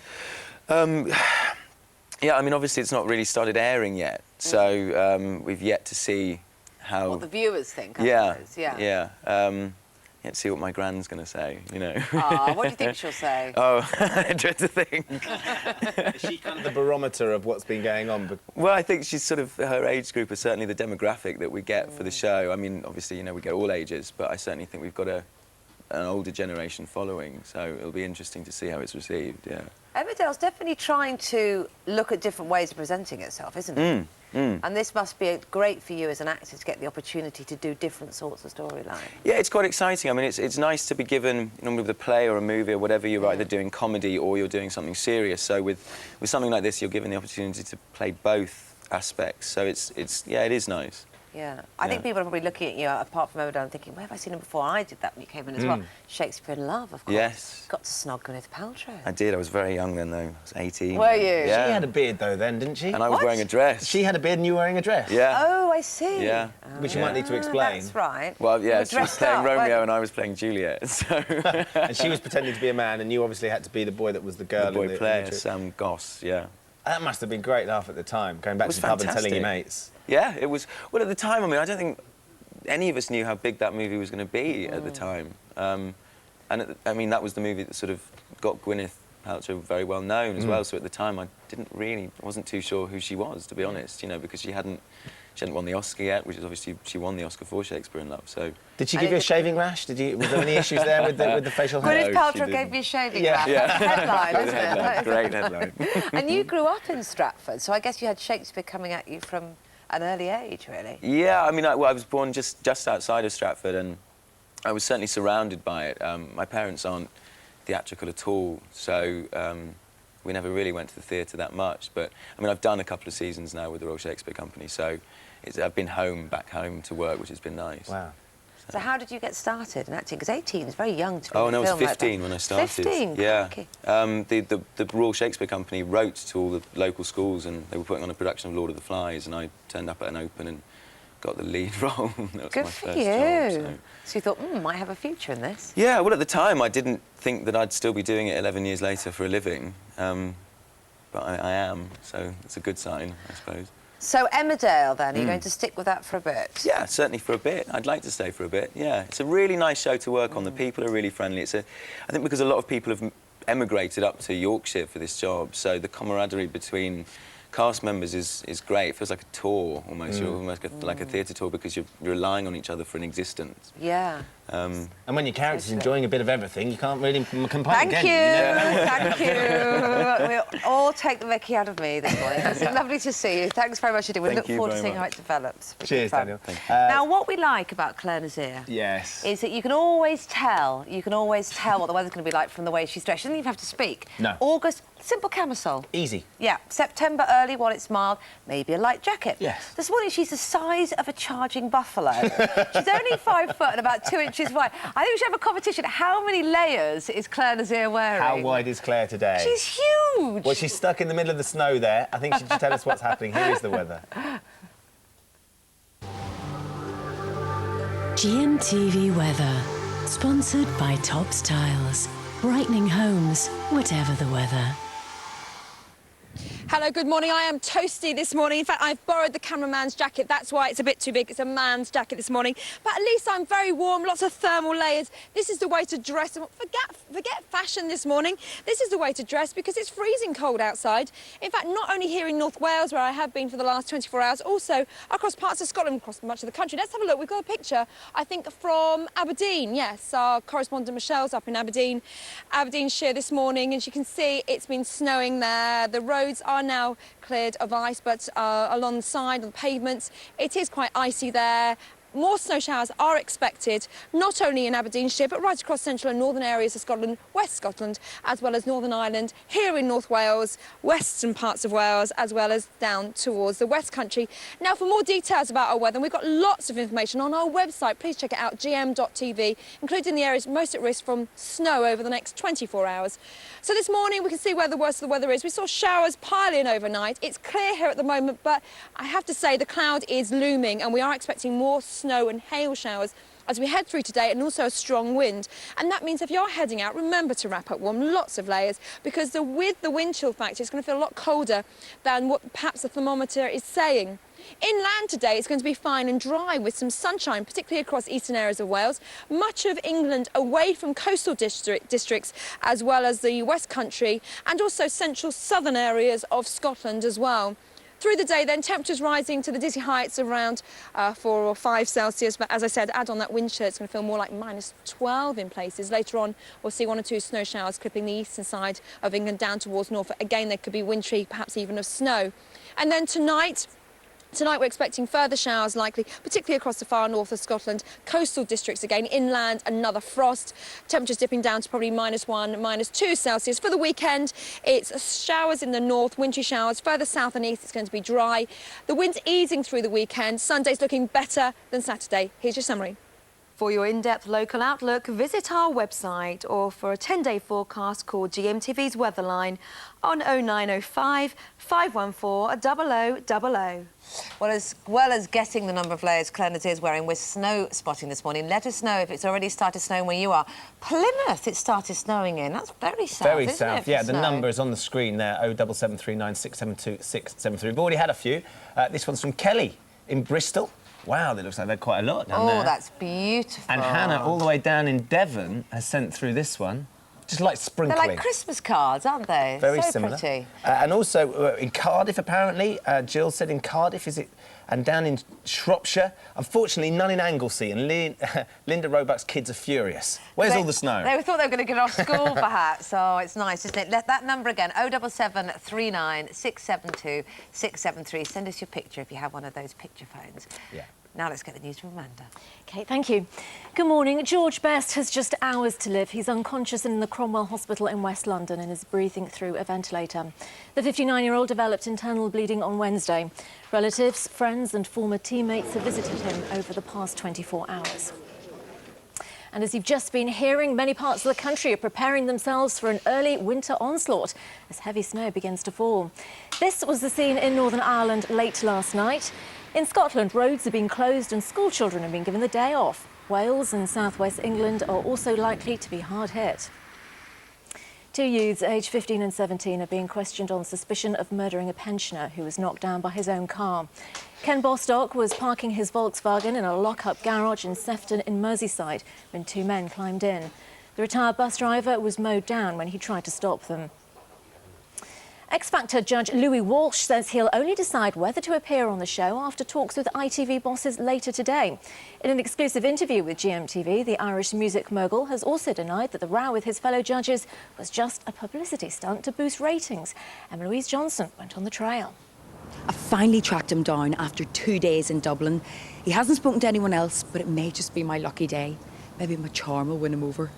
Speaker 7: Yeah, I mean, obviously it's not really started airing yet, so we've yet to see how...
Speaker 2: What the viewers think,
Speaker 7: yeah,
Speaker 2: yeah.
Speaker 7: Yet to see what my gran's going to say, you know.
Speaker 2: What do you think she'll say?
Speaker 7: Oh, I dread to think.
Speaker 1: Is she kind of the barometer of what's been going on?
Speaker 7: Well, I think she's sort of, her age group is certainly the demographic that we get for the show. I mean, obviously, you know, we get all ages, but I certainly think we've got an older generation following, so it'll be interesting to see how it's received, yeah.
Speaker 2: Emmerdale's definitely trying to look at different ways of presenting itself, isn't it? And this must be great for you as an actor to get the opportunity to do different sorts of storyline.
Speaker 7: Yeah, it's quite exciting. I mean, it's nice to be given, you know, with a play or a movie or whatever, you're either doing comedy or you're doing something serious. So with something like this, you're given the opportunity to play both aspects. So yeah, it is nice.
Speaker 2: Yeah. I think people are probably looking at you, apart from Emmerdale, and thinking, where have I seen him before? I did that when you came in as well. Shakespeare in Love, of course.
Speaker 7: Yes.
Speaker 2: Got to snog Gwyneth Paltrow.
Speaker 7: I did. I was very young then, though. I was 18.
Speaker 2: Were you?
Speaker 7: Yeah.
Speaker 1: She had a beard, though, then, didn't she?
Speaker 7: And I was wearing a dress.
Speaker 1: She had a beard and you were wearing a dress?
Speaker 7: Yeah.
Speaker 2: Oh, I see.
Speaker 7: Yeah.
Speaker 1: Which you might need to explain.
Speaker 2: That's right.
Speaker 7: Well, yeah, she was playing Romeo and I was playing Juliet, so...
Speaker 1: And she was pretending to be a man and you obviously had to be the boy that was the girl.
Speaker 7: The boy player, Sam Goss, yeah.
Speaker 1: That must have been great laugh at the time, going back to the pub and telling your mates.
Speaker 7: Yeah, it was... Well, at the time, I mean, I don't think any of us knew how big that movie was going to be at the time. I mean, that was the movie that sort of got Gwyneth Paltrow very well known as well, so at the time I wasn't too sure who she was, to be honest, you know, because she hadn't won the Oscar yet, which is obviously, she won the Oscar for Shakespeare in Love, so...
Speaker 1: Did she give you a shaving rash? Was there any issues there with the facial hair?
Speaker 2: Gwyneth Paltrow gave me a shaving rash. That's a headline, isn't it?
Speaker 7: Great headline.
Speaker 2: And you grew up in Stratford, so I guess you had Shakespeare coming at you from an early age, really.
Speaker 7: Yeah, I mean, I was born just outside of Stratford, and I was certainly surrounded by it. My parents aren't theatrical at all, so we never really went to the theatre that much. But, I mean, I've done a couple of seasons now with the Royal Shakespeare Company, so I've been back home to work, which has been nice.
Speaker 2: Wow. So how did you get started in acting? Because 18 is very young to be
Speaker 7: in
Speaker 2: a film.
Speaker 7: Oh, no, I was 15
Speaker 2: like
Speaker 7: when I started.
Speaker 2: 15?
Speaker 7: Yeah.
Speaker 2: Okay.
Speaker 7: The Royal Shakespeare Company wrote to all the local schools and they were putting on a production of Lord of the Flies and I turned up at an open and got the lead role. That was
Speaker 2: Good
Speaker 7: my
Speaker 2: for
Speaker 7: first
Speaker 2: you.
Speaker 7: job,
Speaker 2: So you thought, might have a future in this?
Speaker 7: Yeah, well, at the time, I didn't think that I'd still be doing it 11 years later for a living. But I am, so it's a good sign, I suppose.
Speaker 2: So Emmerdale, then, are you going to stick with that for a bit?
Speaker 7: Yeah, certainly for a bit. I'd like to stay for a bit, yeah. It's a really nice show to work on. The people are really friendly. I think because a lot of people have emigrated up to Yorkshire for this job, so the camaraderie between cast members is great. It feels like a tour, almost. You're almost like a theatre tour because you're relying on each other for an existence.
Speaker 2: Yeah.
Speaker 1: And when your character's enjoying a bit of everything, you can't really complain.
Speaker 2: Thank
Speaker 1: again,
Speaker 2: you.
Speaker 1: know?
Speaker 2: Thank you. We'll all take the mickey out of me this morning. It's lovely to see you. Thanks very much indeed. We look forward to seeing how it develops.
Speaker 1: Cheers, Daniel.
Speaker 2: Now, what we like about Claire Nazir is that you can always tell what the weather's going to be like from the way she's dressed. She doesn't even have to speak.
Speaker 1: No.
Speaker 2: August, simple camisole.
Speaker 1: Easy.
Speaker 2: Yeah. September early while it's mild, maybe a light jacket.
Speaker 1: Yes.
Speaker 2: This morning she's the size of a charging buffalo. She's only 5 foot and about 2 inches wide. I think we should have a competition. How many layers is Claire Nazir wearing?
Speaker 1: How wide is Claire today?
Speaker 2: She's huge.
Speaker 1: Well, she's stuck in the middle of the snow there. I think she should tell us what's happening. Here is the weather.
Speaker 27: GMTV weather, sponsored by Tops Tiles, brightening homes, whatever the weather.
Speaker 8: Hello, good morning. I am toasty this morning. In fact, I've borrowed the cameraman's jacket. That's why it's a bit too big. It's a man's jacket this morning. But at least I'm very warm, lots of thermal layers. This is the way to dress. Forget fashion this morning. This is the way to dress because it's freezing cold outside. In fact, not only here in North Wales, where I have been for the last 24 hours, also across parts of Scotland, across much of the country. Let's have a look. We've got a picture, I think, from Aberdeen. Yes, our correspondent Michelle's up in Aberdeenshire this morning, and you can see it's been snowing there. The roads are now cleared of ice, but along the side of the pavements, it is quite icy there. More snow showers are expected, not only in Aberdeenshire, but right across central and northern areas of Scotland, West Scotland, as well as Northern Ireland, here in North Wales, western parts of Wales, as well as down towards the West Country. Now, for more details about our weather, and we've got lots of information on our website. Please check it out, gm.tv, including the areas most at risk from snow over the next 24 hours. So this morning, we can see where the worst of the weather is. We saw showers pile in overnight. It's clear here at the moment, but I have to say the cloud is looming, and we are expecting more snow and hail showers as we head through today, and also a strong wind. And that means if you're heading out, remember to wrap up warm, lots of layers, because with the wind chill factor, it's going to feel a lot colder than what perhaps the thermometer is saying. Inland today, it's going to be fine and dry with some sunshine, particularly across eastern areas of Wales. Much of England away from coastal districts, as well as the West Country, and also central southern areas of Scotland as well. Through the day, then, temperatures rising to the dizzy heights around 4 or 5 Celsius. But as I said, add on that wind chill, it's going to feel more like -12 in places. Later on, we'll see 1 or 2 snow showers clipping the eastern side of England down towards Norfolk. Again, there could be wintry, perhaps even of snow. And then tonight, we're expecting further showers likely, particularly across the far north of Scotland. Coastal districts again, inland, another frost. Temperatures dipping down to probably -1, -2 Celsius. For the weekend, it's showers in the north, wintry showers. Further south and east, it's going to be dry. The wind's easing through the weekend. Sunday's looking better than Saturday. Here's your summary.
Speaker 23: For your in-depth local outlook, visit our website, or for a 10-day forecast, call GMTV's Weatherline on 0905 514 0000.
Speaker 2: Well as getting the number of layers Claire Nazir is wearing, we're snow spotting this morning. Let us know if it's already started snowing where you are. Plymouth, it started snowing in. That's very south,
Speaker 1: Very
Speaker 2: isn't
Speaker 1: south,
Speaker 2: it, for
Speaker 1: yeah. The
Speaker 2: snow?
Speaker 1: number is on the screen there, 07739 672 673. We've already had a few. This one's from Kelly in Bristol. Wow, that looks like they're quite a lot down there.
Speaker 2: Oh, that's beautiful.
Speaker 1: And Hannah, all the way down in Devon, has sent through this one. Just like sprinkling.
Speaker 2: They're like Christmas cards, aren't they?
Speaker 1: Very
Speaker 2: so
Speaker 1: similar.
Speaker 2: Pretty.
Speaker 1: And also in Cardiff, apparently. Jill said in Cardiff, is it? And down in Shropshire. Unfortunately, none in Anglesey. And Linda Roebuck's kids are furious. Where's all the snow?
Speaker 2: They thought they were going to get off school, perhaps. So it's nice, isn't it? Let that number again, 07739 672 673. Send us your picture if you have one of those picture phones.
Speaker 1: Yeah.
Speaker 2: Now let's get the news from Amanda.
Speaker 27: OK, thank you. Good morning. George Best has just hours to live. He's unconscious in the Cromwell Hospital in West London and is breathing through a ventilator. The 59-year-old developed internal bleeding on Wednesday. Relatives, friends and former teammates have visited him over the past 24 hours. And as you've just been hearing, many parts of the country are preparing themselves for an early winter onslaught as heavy snow begins to fall. This was the scene in Northern Ireland late last night. In Scotland, roads have been closed and school children have been given the day off. Wales and southwest England are also likely to be hard hit. 2 youths, aged 15 and 17, are being questioned on suspicion of murdering a pensioner who was knocked down by his own car. Ken Bostock was parking his Volkswagen in a lock-up garage in Sefton in Merseyside when 2 men climbed in. The retired bus driver was mowed down when he tried to stop them.
Speaker 9: X Factor judge Louis Walsh says he'll only decide whether to appear on the show after talks with ITV bosses later today. In an exclusive interview with GMTV, the Irish music mogul has also denied that the row with his fellow judges was just a publicity stunt to boost ratings. Emma-Louise Johnson went on the trail.
Speaker 10: I finally tracked him down after 2 days in Dublin. He hasn't spoken to anyone else, but it may just be my lucky day. Maybe my charm will win him over.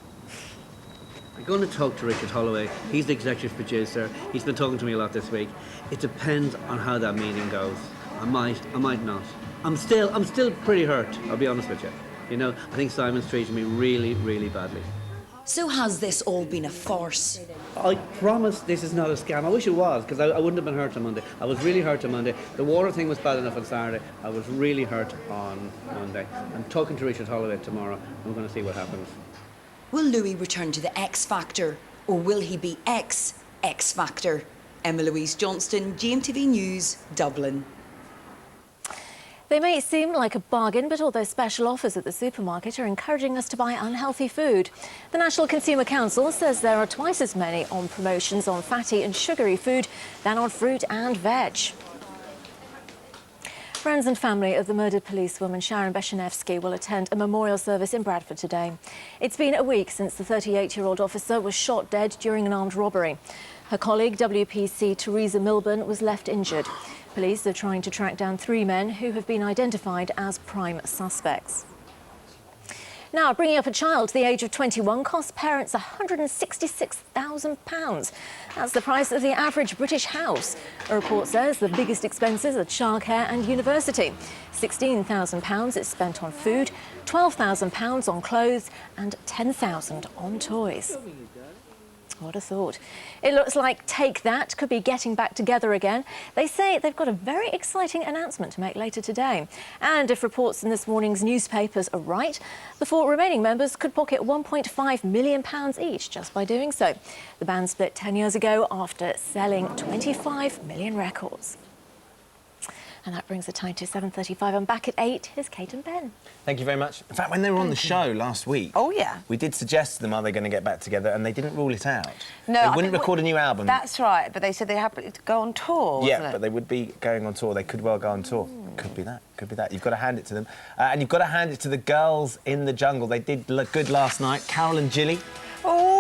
Speaker 11: I'm going to talk to Richard Holloway. He's the executive producer. He's been talking to me a lot this week. It depends on how that meeting goes. I might not. I'm still pretty hurt, I'll be honest with you. You know, I think Simon's treated me really, really badly.
Speaker 10: So has this all been a farce?
Speaker 11: I promise this is not a scam. I wish it was, because I wouldn't have been hurt on Monday. I was really hurt on Monday. The water thing was bad enough on Saturday. I was really hurt on Monday. I'm talking to Richard Holloway tomorrow. I'm going to see what happens.
Speaker 10: Will Louis return to the X Factor, or will he be X Factor? Emma-Louise Johnston, GMTV News, Dublin.
Speaker 9: They may seem like a bargain, but although special offers at the supermarket are encouraging us to buy unhealthy food. The National Consumer Council says there are twice as many on promotions on fatty and sugary food than on fruit and veg. Friends and family of the murdered policewoman Sharon Beshanevsky will attend a memorial service in Bradford today. It's been a week since the 38-year-old officer was shot dead during an armed robbery. Her colleague, WPC Theresa Milburn, was left injured. Police are trying to track down 3 men who have been identified as prime suspects. Now, bringing up a child to the age of 21 costs parents £166,000. That's the price of the average British house. A report says the biggest expenses are childcare and university. £16,000 is spent on food, £12,000 on clothes and £10,000 on toys. What a thought. It looks like Take That could be getting back together again. They say they've got a very exciting announcement to make later today. And if reports in this morning's newspapers are right, the 4 remaining members could pocket £1.5 million each just by doing so. The band split 10 years ago after selling 25 million records. And that brings the time to 7:35. I'm back at 8. Here's Kate and Ben.
Speaker 1: Thank you very much. In fact, when they were on the show last week...
Speaker 2: Oh, yeah.
Speaker 1: We did suggest to them, are they going to get back together? And they didn't rule it out.
Speaker 2: No,
Speaker 1: they wouldn't record a new album.
Speaker 2: That's right, but they said they're happy to go on tour, wasn't it?
Speaker 1: But they would be going on tour. They could well go on tour. Could be that. Could be that. You've got to hand it to them. And you've got to hand it to the girls in the jungle. They did look good last night. Carol and Gilly.
Speaker 2: Oh!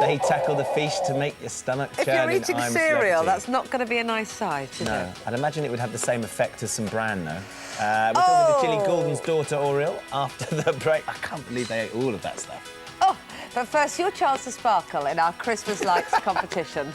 Speaker 1: They tackle the fish to make your stomach churn.
Speaker 2: If you're eating
Speaker 1: I'm
Speaker 2: cereal,
Speaker 1: Celebrity.
Speaker 2: that's not going to be a nice sight, is
Speaker 1: No.
Speaker 2: it?
Speaker 1: I'd imagine it would have the same effect as some bran, though. We're talking to Gilly Gordon's daughter, Oriel, after the break. I can't believe they ate all of that stuff.
Speaker 2: Oh, but first, your chance to sparkle in our Christmas lights competition.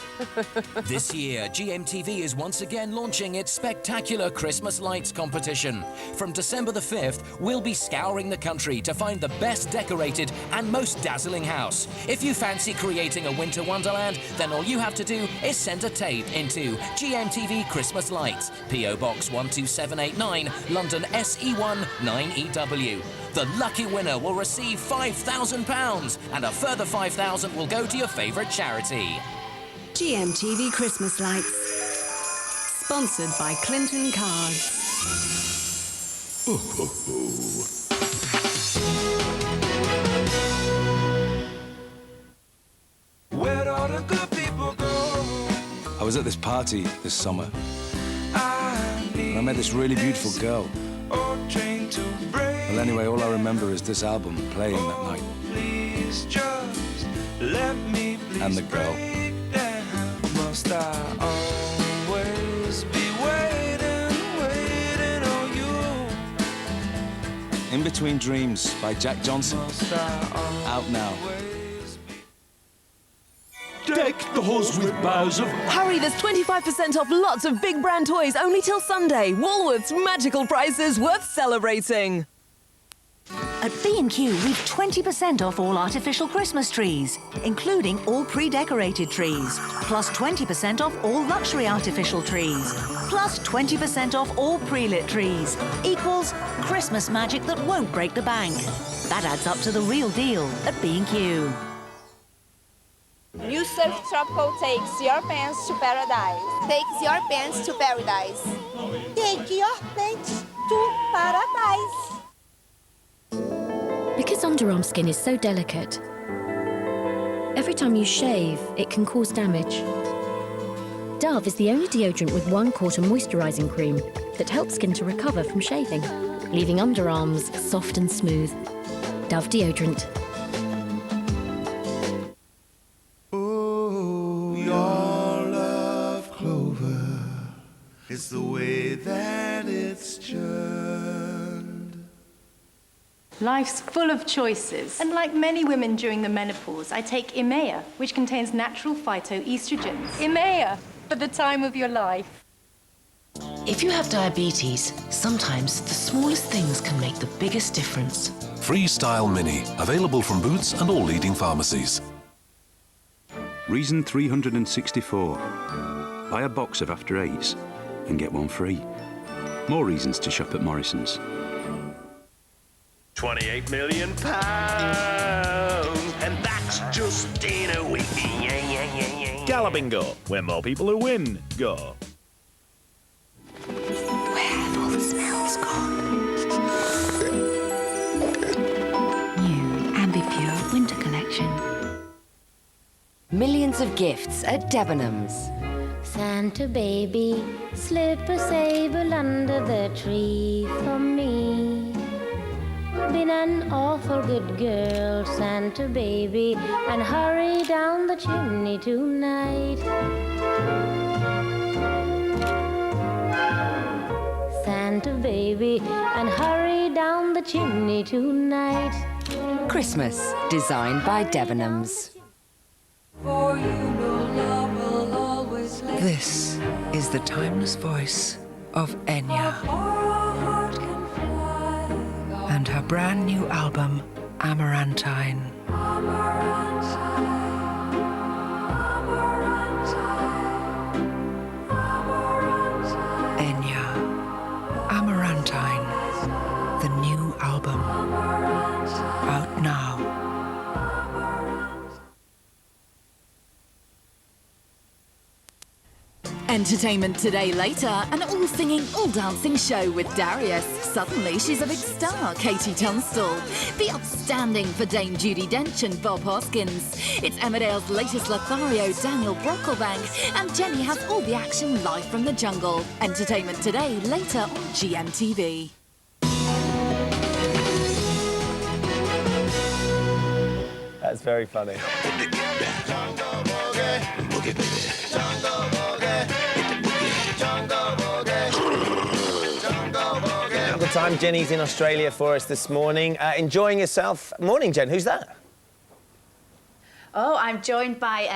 Speaker 22: This year, GMTV is once again launching its spectacular Christmas lights competition. From December the 5th, we'll be scouring the country to find the best decorated and most dazzling house. If you fancy creating a winter wonderland, then all you have to do is send a tape into GMTV Christmas Lights, PO Box 12789, London SE1 9EW. The lucky winner will receive £5,000 and a further £5,000 will go to your favourite charity.
Speaker 12: GMTV Christmas Lights. Sponsored by Clinton Cards.
Speaker 13: Where'd all the good people go?
Speaker 14: I was at this party this summer, and I met this really beautiful girl. Well, anyway, all I remember is this album playing that night.
Speaker 13: Please just let me
Speaker 14: And the girl.
Speaker 13: Must I always be waiting on you?
Speaker 14: In Between Dreams by Jack Johnson. Out now.
Speaker 26: Deck the halls with boughs of...
Speaker 27: Hurry, there's 25% off lots of big brand toys only till Sunday. Woolworths' magical prices worth celebrating.
Speaker 15: At B&Q, we've 20% off all artificial Christmas trees, including all pre-decorated trees, plus 20% off all luxury artificial trees, plus 20% off all pre-lit trees, equals Christmas magic that won't break the bank. That adds up to the real deal at B&Q.
Speaker 16: New Surf Tropical takes your pants to paradise.
Speaker 17: Takes your pants to paradise. Take your pants to paradise.
Speaker 19: Because underarm skin is so delicate, every time you shave, it can cause damage. Dove is the only deodorant with 1/4 moisturising cream that helps skin to recover from shaving, leaving underarms soft and smooth. Dove deodorant.
Speaker 13: Oh, your love clover is the way that it's churned.
Speaker 3: Life's full of choices, and like many women during the menopause, I take Imea, which contains natural phytoestrogens. Imea, for the time of your life.
Speaker 4: If you have diabetes, sometimes the smallest things can make the biggest difference.
Speaker 5: Freestyle Mini, available from Boots and all leading pharmacies.
Speaker 31: Reason 364. Buy a box of After Eights and get one free. More reasons to shop at Morrison's.
Speaker 18: 28 million pounds, and that's just in a week.
Speaker 20: Gala Bingo, where more people who win go.
Speaker 15: Where have all the smells gone? New Ambipure Winter Collection.
Speaker 21: Millions of gifts at Debenhams.
Speaker 24: Santa baby, slip a sable under the tree for me. Been an awful good girl, Santa baby, and hurry down the chimney tonight. Santa baby, and hurry down the chimney tonight.
Speaker 21: Christmas, designed by Debenhams.
Speaker 25: This is the timeless voice of Enya and her brand new album, Amarantine. Enya, Amarantine, the new album, out now.
Speaker 28: Entertainment Today later, an all-singing, all-dancing show with Darius. Suddenly, she's a big star, Katie Tunstall. The Outstanding for Dame Judi Dench and Bob Hoskins. It's Emmerdale's latest Lothario, Daniel Brocklebank, and Jenny has all the action live from the jungle. Entertainment Today later on GMTV.
Speaker 1: That's very funny. Good time. Jenny's in Australia for us this morning. Enjoying yourself. Morning, Jen. Who's that?
Speaker 29: Oh, I'm joined by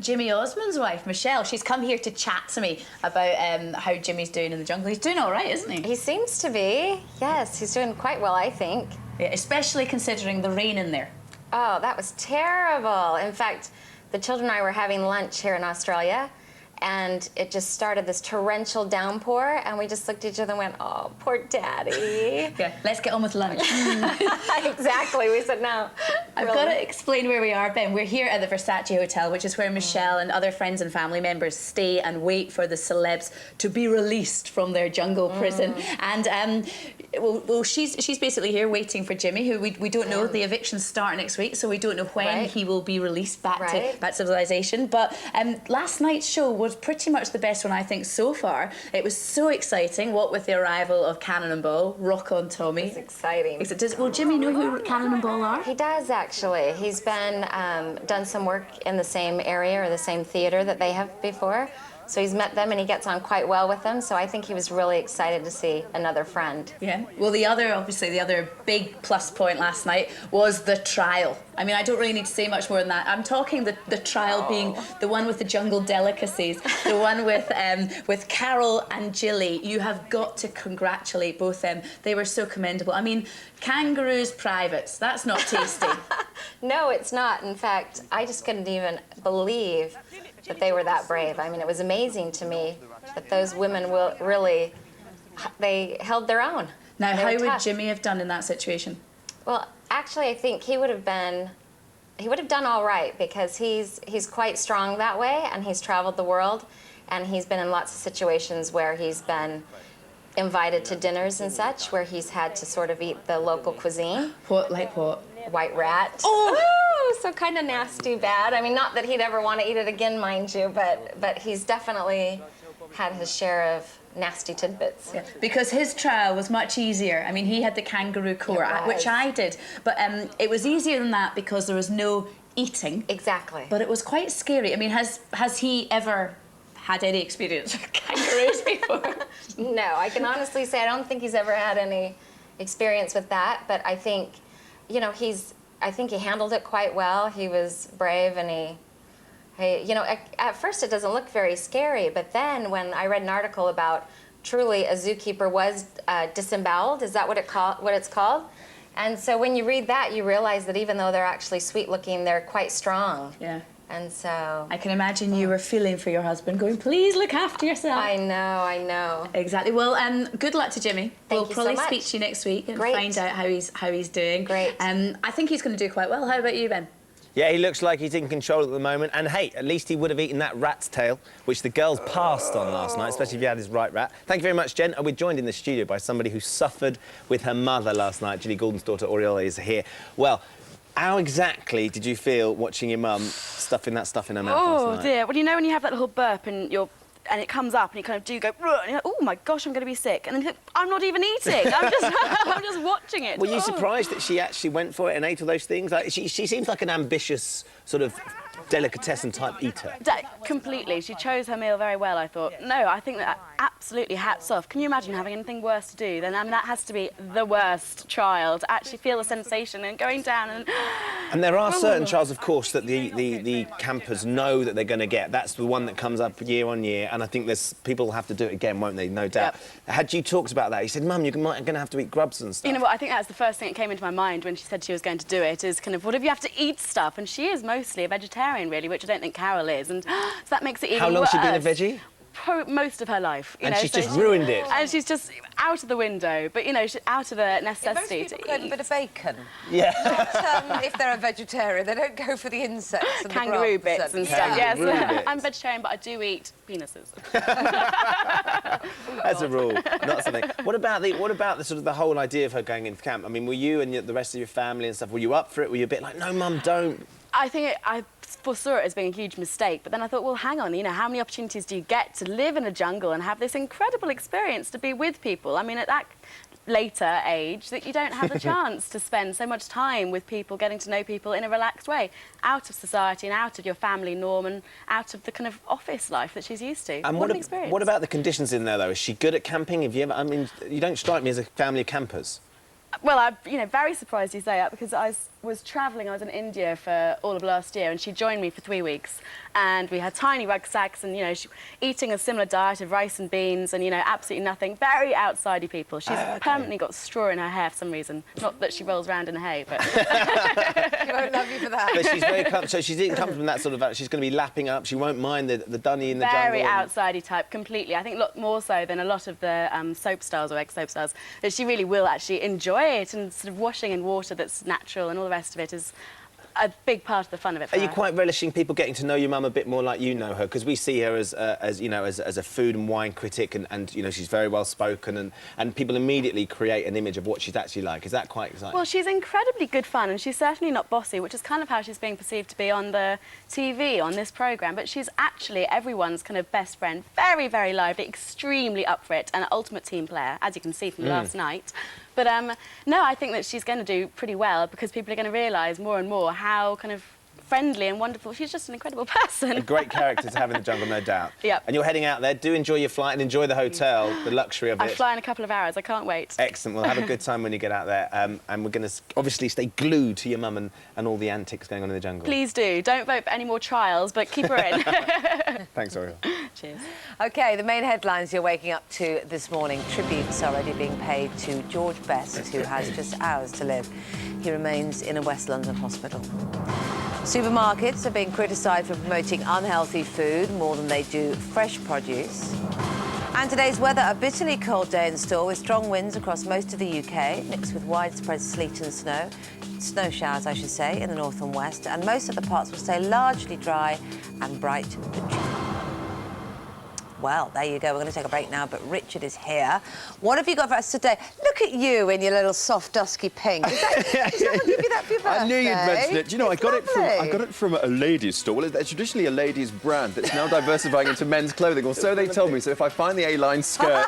Speaker 29: Jimmy Osmond's wife, Michelle. She's come here to chat to me about how Jimmy's doing in the jungle. He's doing all right, isn't he?
Speaker 23: He seems to be. Yes, he's doing quite well, I think.
Speaker 29: Yeah, especially considering the rain in there.
Speaker 23: Oh, that was terrible. In fact, the children and I were having lunch here in Australia, and it just started this torrential downpour, and we just looked at each other and went, oh, poor Daddy.
Speaker 29: Yeah, let's get on with lunch.
Speaker 23: Exactly, we said no.
Speaker 29: I've got to explain where we are, Ben. We're here at the Versace Hotel, which is where Michelle and other friends and family members stay and wait for the celebs to be released from their jungle prison. And well, she's basically here waiting for Jimmy, who we don't know. The evictions start next week, so we don't know when he will be released back to civilization. But last night's show was pretty much the best one, I think, so far. It was so exciting, what with the arrival of Cannon and Ball, Rock on Tommy.
Speaker 23: It's exciting.
Speaker 29: Will Jimmy know who Cannon and Ball are?
Speaker 23: He does, actually. He's been done some work in the same area or the same theater that they have before. So he's met them and he gets on quite well with them. So I think he was really excited to see another friend.
Speaker 29: Yeah. Well, the other big plus point last night was the trial. I mean, I don't really need to say much more than that. I'm talking the trial being the one with the jungle delicacies, the one with Carol and Jilly. You have got to congratulate both them. They were so commendable. I mean, kangaroos privates, that's not tasty.
Speaker 23: No, it's not. In fact, I just couldn't even believe that they were that brave. I mean, it was amazing to me that those women they held their own.
Speaker 29: Now, how would Jimmy have done in that situation?
Speaker 23: Well, actually, I think he would have done all right, because he's quite strong that way, and he's traveled the world, and he's been in lots of situations where he's been invited to dinners and such, where he's had to sort of eat the local cuisine.
Speaker 29: What, like what?
Speaker 23: White rat.
Speaker 29: Oh,
Speaker 2: so kind of nasty bad. I mean, not that he'd ever want to eat it again, mind you, but he's definitely had his share of nasty tidbits.
Speaker 29: Yeah, because his trial was much easier. I mean, he had the kangaroo court, which I did, but it was easier than that because there was no eating.
Speaker 2: Exactly.
Speaker 29: But it was quite scary. I mean, has he ever had any experience with kangaroos before?
Speaker 2: No, I can honestly say I don't think he's ever had any experience with that, but I think, you know, I think he handled it quite well. He was brave, and he you know, at first it doesn't look very scary, but then when I read an article about truly a zookeeper was disemboweled, is that what it's called? And so when you read that, you realize that even though they're actually sweet looking, they're quite strong.
Speaker 29: Yeah.
Speaker 2: And so...
Speaker 29: I can imagine you were feeling for your husband, going, please look after yourself.
Speaker 2: I know.
Speaker 29: Exactly. Well, good luck to Jimmy.
Speaker 2: Thank
Speaker 29: we'll
Speaker 2: you
Speaker 29: probably
Speaker 2: so much.
Speaker 29: speak to you next week and
Speaker 2: Great.
Speaker 29: find out how he's doing.
Speaker 2: Great.
Speaker 29: I think he's going to do quite well. How about you, Ben?
Speaker 1: Yeah, he looks like he's in control at the moment. And, hey, at least he would have eaten that rat's tail, which the girls passed on last night, especially if he had his right rat. Thank you very much, Jen. And we're joined in the studio by somebody who suffered with her mother last night. Julie Gordon's daughter, Aureola, is here. Well, how exactly did you feel watching your mum stuffing that stuff in her mouth last night?
Speaker 6: Oh, dear. Well, you know when you have that little burp and it comes up and you kind of do go, and you're like, oh my gosh, I'm going to be sick. And then you think, I'm not even eating. I'm just watching it.
Speaker 1: Were you surprised that she actually went for it and ate all those things? Like, she seems like an ambitious sort of delicatessen type eater.
Speaker 6: Completely. She chose her meal very well, I thought. No, I think that absolutely hats off. Can you imagine having anything worse to do? Then, I mean, that has to be the worst trial, to actually feel the sensation and going down and...
Speaker 1: And there are certain trials, of course, that the campers know that they're going to get. That's the one that comes up year on year, and I think people will have to do it again, won't they? No doubt. Yep. Had you talked about that? You said, Mum, you're going to have to eat grubs and stuff.
Speaker 6: You know what, I think that's the first thing that came into my mind when she said she was going to do it, is kind of, what if you have to eat stuff? And she is mostly a vegetarian, really, which I don't think Carol is, and so that makes it even worse.
Speaker 1: How long has she been a veggie?
Speaker 6: Most of her life.
Speaker 1: And she's just ruined it.
Speaker 6: And she's just out of the window, but, you know, out of the necessity
Speaker 7: Most people go for a bit of bacon.
Speaker 1: Yeah.
Speaker 7: Not, if they're a vegetarian, they don't go for the insects and
Speaker 6: kangaroo
Speaker 7: the
Speaker 6: bits and stuff. Yes, I'm vegetarian, but I do eat penises.
Speaker 1: As a rule, not something. What about the sort of the whole idea of her going into camp? I mean, were you and the rest of your family and stuff, were you up for it? Were you a bit like, no, Mum, don't?
Speaker 6: I think I foresaw it as being a huge mistake, but then I thought, well, hang on, you know, how many opportunities do you get to live in a jungle and have this incredible experience to be with people? I mean, at that later age, that you don't have the chance to spend so much time with people, getting to know people in a relaxed way, out of society and out of your family norm and out of the kind of office life that she's used to.
Speaker 1: And
Speaker 6: what an experience.
Speaker 1: What about the conditions in there, though? Is she good at camping? Have you ever... I mean, you don't strike me as a family of campers.
Speaker 6: Well, I'm, you know, very surprised you say that, because I was travelling, I was in India for all of last year, and she joined me for 3 weeks, and we had tiny rucksacks and, you know, eating a similar diet of rice and beans and, you know, absolutely nothing. Very outsidey people. She's permanently got straw in her hair for some reason. Not that she rolls around in hay, but...
Speaker 7: She won't love you for that.
Speaker 1: But she's very so she's coming from that sort of... She's going to be lapping up. She won't mind the dunny in the jungle.
Speaker 6: Very outsidey type, completely. I think more so than a lot of the soap stars or ex-soap stars, that she really will actually enjoy it, and sort of washing in water that's natural and all the rest of it is a big part of the fun of it for
Speaker 1: Are you
Speaker 6: her.
Speaker 1: quite relishing people getting to know your mum a bit more like you know her? Because we see her as you know, as a food and wine critic, and you know, she's very well spoken, and people immediately create an image of what she's actually like. Is that quite exciting?
Speaker 6: Well, she's incredibly good fun, and she's certainly not bossy, which is kind of how she's being perceived to be on the TV, on this programme, but she's actually everyone's kind of best friend. Very, very lively, extremely up for it, and an ultimate team player, as you can see from last night. But no, I think that she's going to do pretty well, because people are going to realise more and more how kind of friendly and wonderful. She's just an incredible person.
Speaker 1: A great character to have in the jungle, no doubt.
Speaker 6: Yep.
Speaker 1: And you're heading out there. Do enjoy your flight and enjoy the hotel, the luxury of it.
Speaker 6: I fly in a couple of hours. I can't wait.
Speaker 1: Excellent. We'll have a good time when you get out there. And we're going to obviously stay glued to your mum and all the antics going on in the jungle.
Speaker 6: Please do. Don't vote for any more trials, but keep her in.
Speaker 1: Thanks, Oriel.
Speaker 6: Cheers.
Speaker 7: OK, the main headlines you're waking up to this morning. Tributes already being paid to George Best, who has just hours to live. He remains in a West London hospital. Supermarkets are being criticised for promoting unhealthy food more than they do fresh produce. And today's weather, a bitterly cold day in store with strong winds across most of the UK, mixed with widespread sleet and snow. Snow showers, I should say, in the north and west. And most of the parts will stay largely dry and bright but Well, there you go. We're going to take a break now, but Richard is here. What have you got for us today? Look at you in your little soft, dusky pink. Did someone give you that for your birthday?
Speaker 8: I knew you'd mention it. Do you know, I got
Speaker 7: lovely.
Speaker 8: it from a ladies' store. Well, it's traditionally a ladies' brand that's now diversifying into men's clothing, or so they told me. So if I find the A-line skirt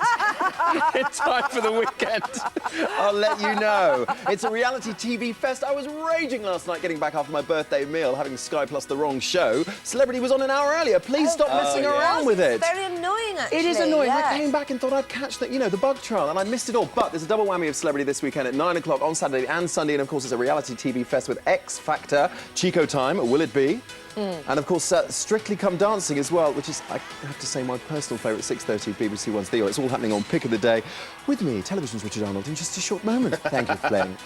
Speaker 8: in time for the weekend, I'll let you know. It's a reality TV fest. I was raging last night getting back after my birthday meal, having Sky Plus the wrong show. Celebrity was on an hour earlier. Please stop messing around with it.
Speaker 7: It's very annoying, actually.
Speaker 8: It is annoying.
Speaker 7: Yes.
Speaker 8: I came back and thought I'd catch the, the bug trial, and I missed it all. But there's a double whammy of Celebrity this weekend at 9 o'clock on Saturday and Sunday, and of course it's a reality TV fest with X Factor, Chico Time, Will It Be? And of course, Strictly Come Dancing as well, which is, I have to say, my personal favourite, 6:30 BBC One's The. It's all happening on Pick of the Day. With me, television's Richard Arnold, in just a short moment. Thank you for playing.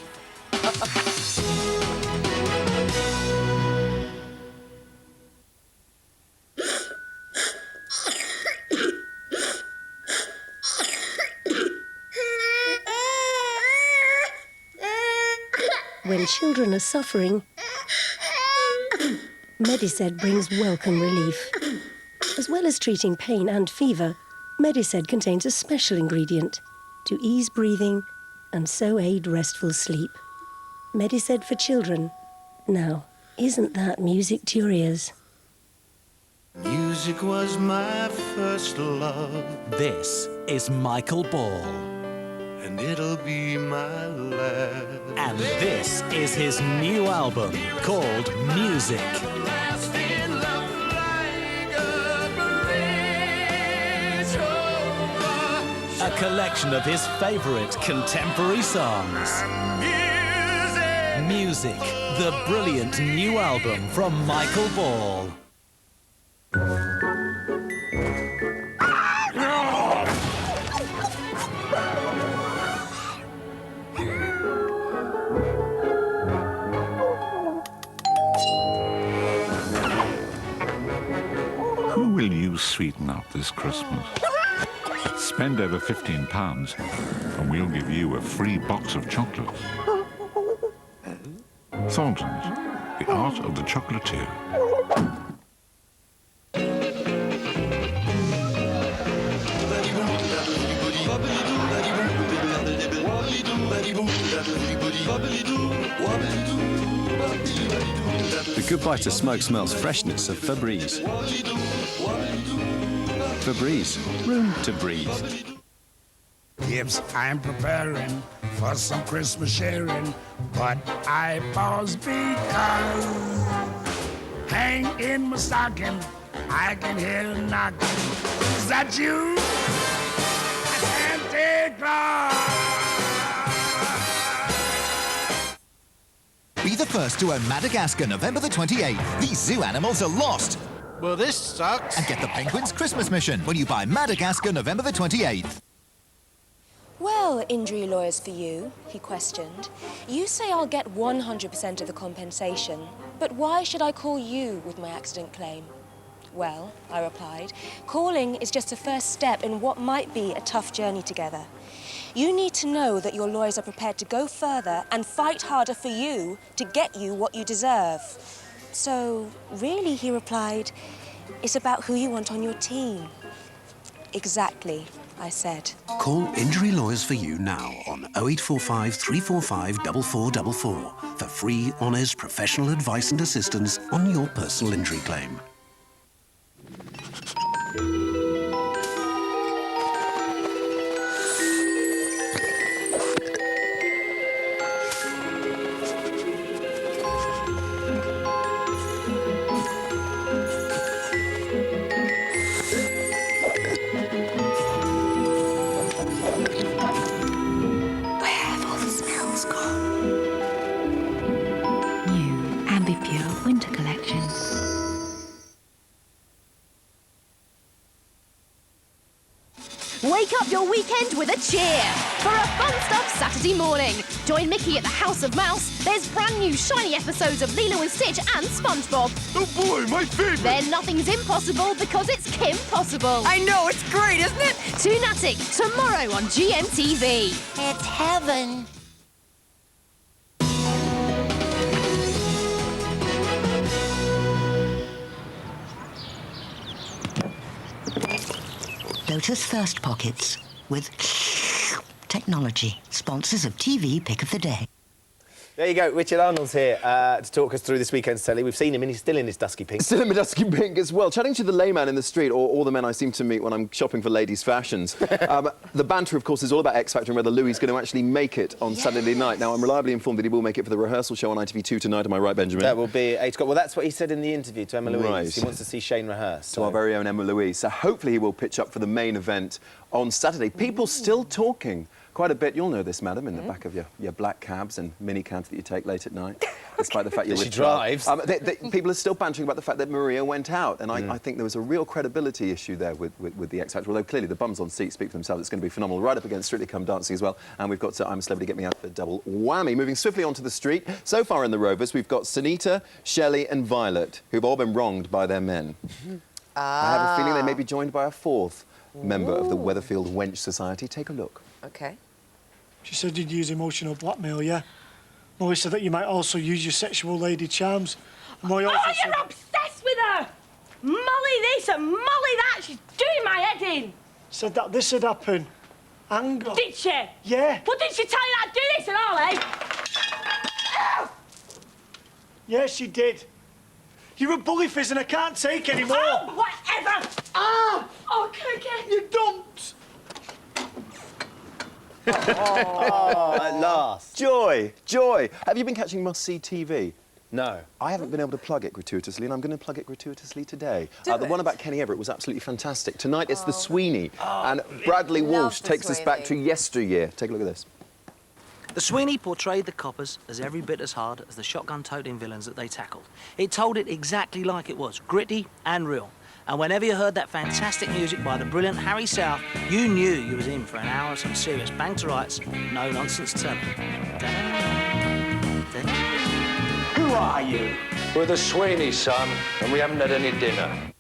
Speaker 9: When children are suffering, Mediced brings welcome relief. As well as treating pain and fever, Mediced contains a special ingredient to ease breathing and so aid restful sleep. Mediced for children. Now, isn't that music to your ears?
Speaker 13: Music was my first love.
Speaker 20: This is Michael Ball.
Speaker 13: And it'll be my last.
Speaker 20: And this is his new album called Music. A collection of his favourite contemporary songs. Music, the brilliant new album from Michael Ball.
Speaker 10: Who will you sweeten up this Christmas? Spend over £15 and we'll give you a free box of chocolates. Thornton's, the art of the chocolatier.
Speaker 11: The goodbye to smoke smells freshness of Febreze. Febreze, room to breathe.
Speaker 12: Yes, I'm preparing for some Christmas sharing, but I pause because hang in my stocking, I can hear knocking. Is that you? Santa Claus!
Speaker 14: Be the first to own Madagascar November the 28th. These zoo animals are lost.
Speaker 16: Well, this sucks.
Speaker 14: And get the Penguins Christmas mission when you buy Madagascar November the 28th.
Speaker 22: Well, injury lawyers for you, he questioned. You say I'll get 100% of the compensation, but why should I call you with my accident claim? Well, I replied, calling is just a first step in what might be a tough journey together. You need to know that your lawyers are prepared to go further and fight harder for you to get you what you deserve. So, really, he replied, it's about who you want on your team. Exactly, I said.
Speaker 26: Call Injury Lawyers for You now on 0845 345 4444 for free, honest, professional advice and assistance on your personal injury claim.
Speaker 27: Wake up your weekend with a cheer for a fun-stuffed Saturday morning. Join Mickey at the House of Mouse. There's brand new shiny episodes of Lilo and Stitch and SpongeBob.
Speaker 18: Oh boy, my favourite!
Speaker 27: Then nothing's impossible because it's Kim Possible.
Speaker 18: I know, it's great, isn't it?
Speaker 27: Toonatic, tomorrow on GMTV.
Speaker 17: It's heaven.
Speaker 3: Lotus First Pockets with technology, sponsors of TV Pick of the Day.
Speaker 1: There you go, Richard Arnold's here to talk us through this weekend's telly. We've seen him and he's still in his dusky pink.
Speaker 8: Still in my dusky pink as well. Chatting to the layman in the street, or all the men I seem to meet when I'm shopping for ladies' fashions. The banter, of course, is all about X Factor and whether Louis is going to actually make it on Saturday night. Now, I'm reliably informed that he will make it for the rehearsal show on ITV2 tonight. Am I right, Benjamin?
Speaker 1: That will be 8 o'clock. Well, that's what he said in the interview to Emma Louise.
Speaker 8: Right.
Speaker 1: He wants to see Shane rehearse.
Speaker 8: To our very own Emma Louise. So hopefully he will pitch up for the main event on Saturday. People still talking quite a bit. You'll know this, madam, in the back of your black cabs and mini cabs that you take late at night, despite the fact you're with
Speaker 1: she drives.
Speaker 8: People are still bantering about the fact that Maria went out, and I think there was a real credibility issue there with the X Factor, although clearly the bums on seats speak for themselves. It's going to be phenomenal, right up against Strictly Come Dancing as well, and we've got I'm a Celebrity Get Me Out for double whammy. Moving swiftly onto the street, so far in the Rovers, we've got Sunita, Shelley and Violet, who've all been wronged by their men. I have a feeling they may be joined by a fourth member of the Weatherfield Wench Society. Take a look.
Speaker 7: OK.
Speaker 4: She said you'd use emotional blackmail, yeah? Molly said that you might also use your sexual lady charms. Molly also said...
Speaker 5: you're obsessed with her! Molly this and Molly that! She's doing my head in!
Speaker 4: Said that this had happened. Anger.
Speaker 5: Did she?
Speaker 4: Yeah.
Speaker 5: Well, did she tell you I'd do this and all, eh?
Speaker 4: Yeah, she did. You're a bully, Fizz, and I can't take any more.
Speaker 5: Oh, whatever!
Speaker 4: Ah!
Speaker 5: Oh, okay.
Speaker 4: You dumped!
Speaker 1: Oh, at last.
Speaker 8: Joy! Joy! Have you been catching Must-See TV?
Speaker 1: No.
Speaker 8: I haven't been able to plug it gratuitously, and I'm going to plug it gratuitously today. The one about Kenny Everett was absolutely fantastic. Tonight it's The Sweeney, and Bradley Walsh takes us back to yesteryear. Take a look at this.
Speaker 15: The Sweeney portrayed the coppers as every bit as hard as the shotgun-toting villains that they tackled. It told it exactly like it was, gritty and real. And whenever you heard that fantastic music by the brilliant Harry South, you knew you was in for an hour of some serious bang-to-rights, no-nonsense telly.
Speaker 18: Who are you? We're the Sweeney, son, and we haven't had any dinner.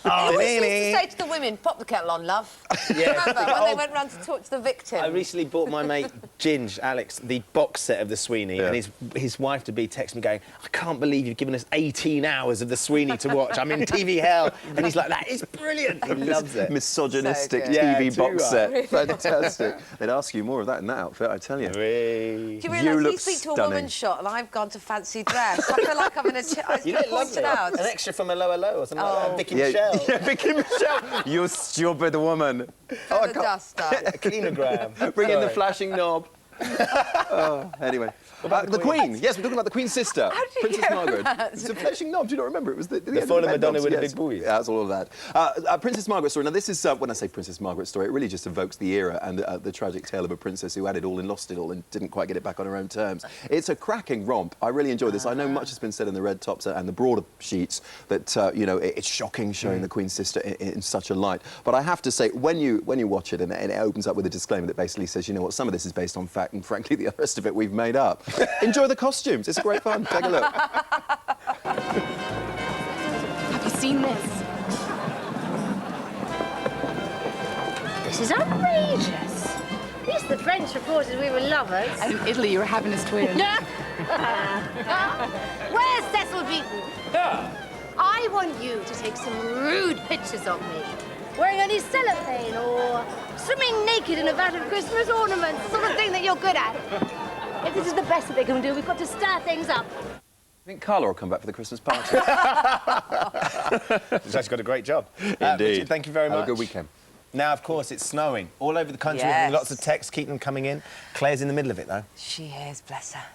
Speaker 7: He always used to say to the women, pop the kettle on, love.
Speaker 1: Yeah.
Speaker 7: Remember, when they went round to talk to the victim?
Speaker 1: I recently bought my mate Ginge, Alex, the box set of The Sweeney, and his wife-to-be texted me going, I can't believe you've given us 18 hours of The Sweeney to watch. I'm in TV hell. And he's like, that is brilliant. He loves it.
Speaker 8: Misogynistic
Speaker 7: So
Speaker 8: TV box set.
Speaker 7: Really
Speaker 8: Fantastic. They'd ask you more of that in that outfit, I tell you.
Speaker 7: Do you realise you speak to a woman's shot and I've gone to fancy dress? I feel like I'm in a...
Speaker 1: You look lovely. An extra from a lower low or something like that. Vicky Michelle.
Speaker 8: Yeah, Vicky Michelle. You stupid woman.
Speaker 7: Oh, the dust up.
Speaker 1: Cleanogram.
Speaker 8: Bring in the flashing knob. Anyway. The Queen. Yes, we're talking about the Queen's sister, Princess Margaret. It's a flashing knob. Do you not remember? It was the
Speaker 1: fallen Madonna with a big booty.
Speaker 8: Yeah, that's all of that. Princess Margaret story. Now, this is when I say Princess Margaret story, it really just evokes the era and the tragic tale of a princess who had it all and lost it all and didn't quite get it back on her own terms. It's a cracking romp. I really enjoy this. I know much has been said in the red tops and the broader sheets that you know it's shocking showing the Queen's sister in such a light. But I have to say, when you watch it and it opens up with a disclaimer that basically says, you know what, some of this is based on fact and frankly the rest of it we've made up. Enjoy the costumes. It's great fun. Take a look.
Speaker 27: Have you seen this?
Speaker 16: This is outrageous. At least the French reported we were lovers.
Speaker 27: And in Italy, you were having us twins.
Speaker 16: Where's Cecil Beaton? I want you to take some rude pictures of me, wearing only cellophane or swimming naked in a vat of Christmas ornaments, the sort of thing that you're good at. If this is the best that they can do, we've got to stir things up.
Speaker 8: I think Carla will come back for the Christmas party.
Speaker 1: She's actually got a great job.
Speaker 8: Indeed.
Speaker 1: Richard, thank you very much.
Speaker 8: Have a good weekend.
Speaker 1: Now, of course, it's snowing all over the country. We're getting lots of texts, keep them coming in. Claire's in the middle of it, though.
Speaker 7: She is, bless her.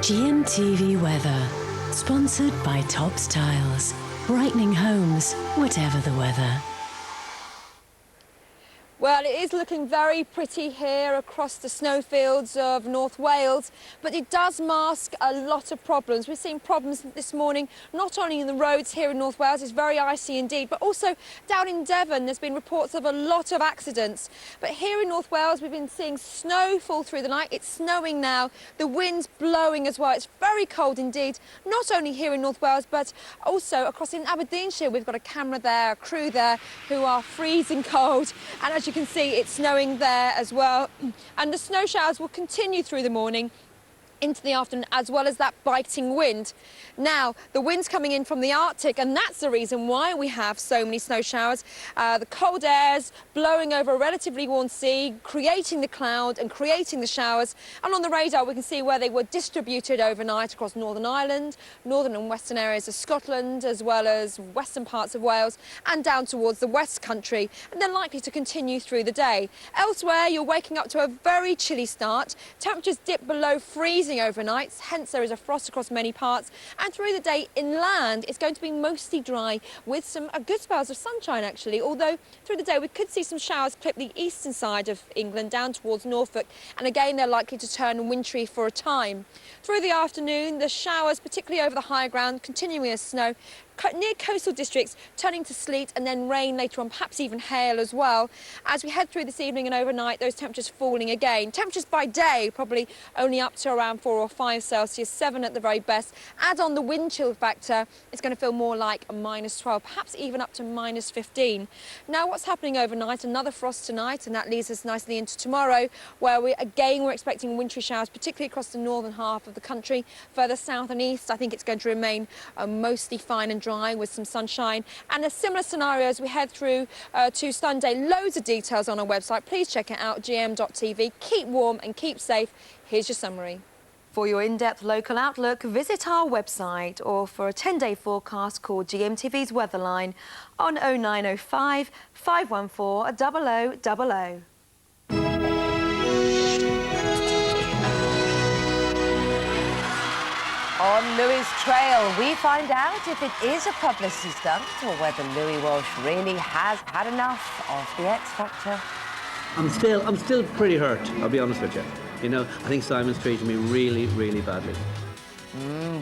Speaker 19: GMTV weather, sponsored by Tops Tiles, brightening homes, whatever the weather.
Speaker 22: Well, it is looking very pretty here across the snowfields of North Wales, but it does mask a lot of problems. We've seen problems this morning, not only in the roads here in North Wales, it's very icy indeed, but also down in Devon, there's been reports of a lot of accidents. But here in North Wales, we've been seeing snow fall through the night. It's snowing now, the wind's blowing as well. It's very cold indeed, not only here in North Wales, but also across in Aberdeenshire. We've got a camera there, a crew there, who are freezing cold. And as you can see, it's snowing there as well. And the snow showers will continue through the morning
Speaker 2: into the afternoon, as well as that biting wind. Now, the wind's coming in from the Arctic, and that's the reason why we have so many snow showers. The cold air's blowing over a relatively warm sea, creating the cloud and creating the showers. And on the radar, we can see where they were distributed overnight across Northern Ireland, northern and western areas of Scotland, as well as western parts of Wales, and down towards the West Country, and they're likely to continue through the day. Elsewhere, you're waking up to a very chilly start. Temperatures dip below freezing overnight, hence there is a frost across many parts. And through the day inland, it's going to be mostly dry with some good spells of sunshine, actually, although through the day we could see some showers clip the eastern side of England down towards Norfolk, and again they're likely to turn wintry for a time. Through the afternoon, the showers, particularly over the higher ground, continuing as snow, near coastal districts turning to sleet and then rain later on, perhaps even hail as well. As we head through this evening and overnight, those temperatures falling again. Temperatures by day probably only up to around 4 or 5 Celsius, 7 at the very best. Add on the wind chill factor, it's going to feel more like a -12, perhaps even up to -15. Now, what's happening overnight? Another frost tonight, and that leads us nicely into tomorrow, where we're expecting wintry showers, particularly across the northern half of the country. Further south and east, I think it's going to remain mostly fine and dry with some sunshine, and a similar scenario as we head through to Sunday. Loads of details on our website. Please check it out, gm.tv. Keep warm and keep safe. Here's your summary. For your in-depth local outlook, visit our website, or for a 10-day forecast, call GMTV's weatherline on 0905 514 0000.
Speaker 7: On Louis' trail, we find out if it is a publicity stunt or whether Louis Walsh really has had enough of the X Factor.
Speaker 6: I'm still pretty hurt, I'll be honest with you. You know, I think Simon's treated me really, really badly.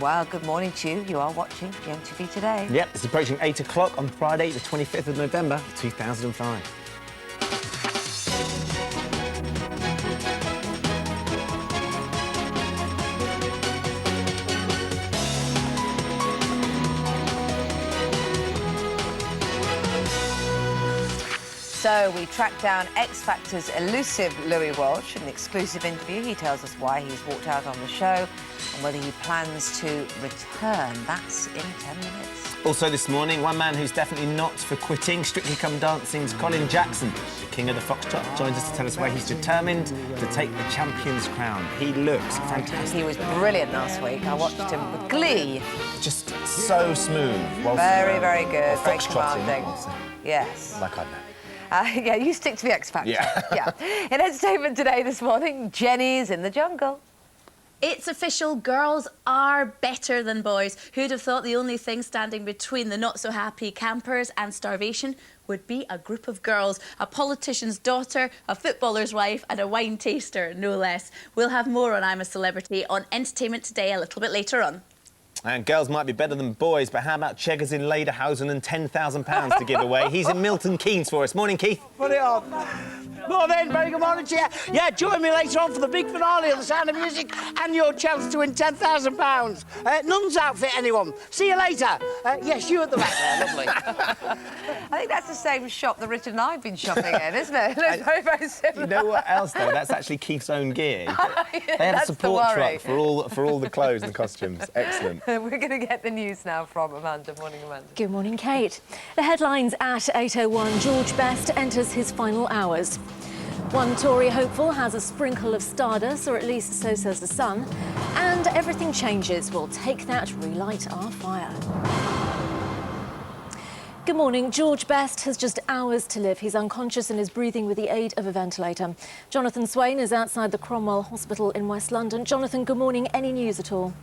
Speaker 7: Well, good morning to you. You are watching GMTV Today.
Speaker 1: Yep, it's approaching 8 o'clock on Friday, the 25th of November, 2005.
Speaker 7: So we tracked down X Factor's elusive Louis Walsh in an exclusive interview. He tells us why he's walked out on the show and whether he plans to return. That's in 10 minutes.
Speaker 1: Also this morning, one man who's definitely not for quitting, Strictly Come Dancing's Colin Jackson, the king of the Foxtrot, joins us to tell us why he's determined to take the champion's crown. He looks fantastic.
Speaker 7: He was brilliant last week. I watched him with glee.
Speaker 1: Just so smooth.
Speaker 7: Very, very good. Very
Speaker 1: Foxtrotting.
Speaker 7: commanding. Yes.
Speaker 1: Like I know.
Speaker 7: Yeah, you stick to the X Factor.
Speaker 1: Yeah.
Speaker 7: In entertainment today this morning, Jenny's in the jungle.
Speaker 9: It's official, girls are better than boys. Who'd have thought the only thing standing between the not-so-happy campers and starvation would be a group of girls, a politician's daughter, a footballer's wife and a wine taster, no less. We'll have more on I'm a Celebrity on Entertainment Today a little bit later on.
Speaker 1: And girls might be better than boys, but how about Cheggers in Lederhausen and £10,000 to give away? He's in Milton Keynes for us. Morning, Keith.
Speaker 21: Put it on. Morning, very good morning to you. Yeah, join me later on for the big finale of The Sound of Music and your chance to win £10,000. Nun's outfit, anyone? See you later. Yes, you at the back there, lovely.
Speaker 7: I think that's the same shop that Richard and I have been shopping in, isn't it? It looks very, very similar.
Speaker 1: You know what else, though? That's actually Keith's own gear.
Speaker 7: Yeah,
Speaker 1: they have a
Speaker 7: that's
Speaker 1: support
Speaker 7: the worry.
Speaker 1: truck for all the clothes and costumes. Excellent.
Speaker 7: We're going to get the news now from Amanda. Morning, Amanda.
Speaker 19: Good morning, Kate. The headlines at 8:01. George Best enters his final hours. One Tory hopeful has a sprinkle of stardust, or at least so says the Sun. And everything changes. We'll take that, relight our fire. Good morning. George Best has just hours to live. He's unconscious and is breathing with the aid of a ventilator. Jonathan Swain is outside the Cromwell Hospital in West London. Jonathan, good morning. Any news at all?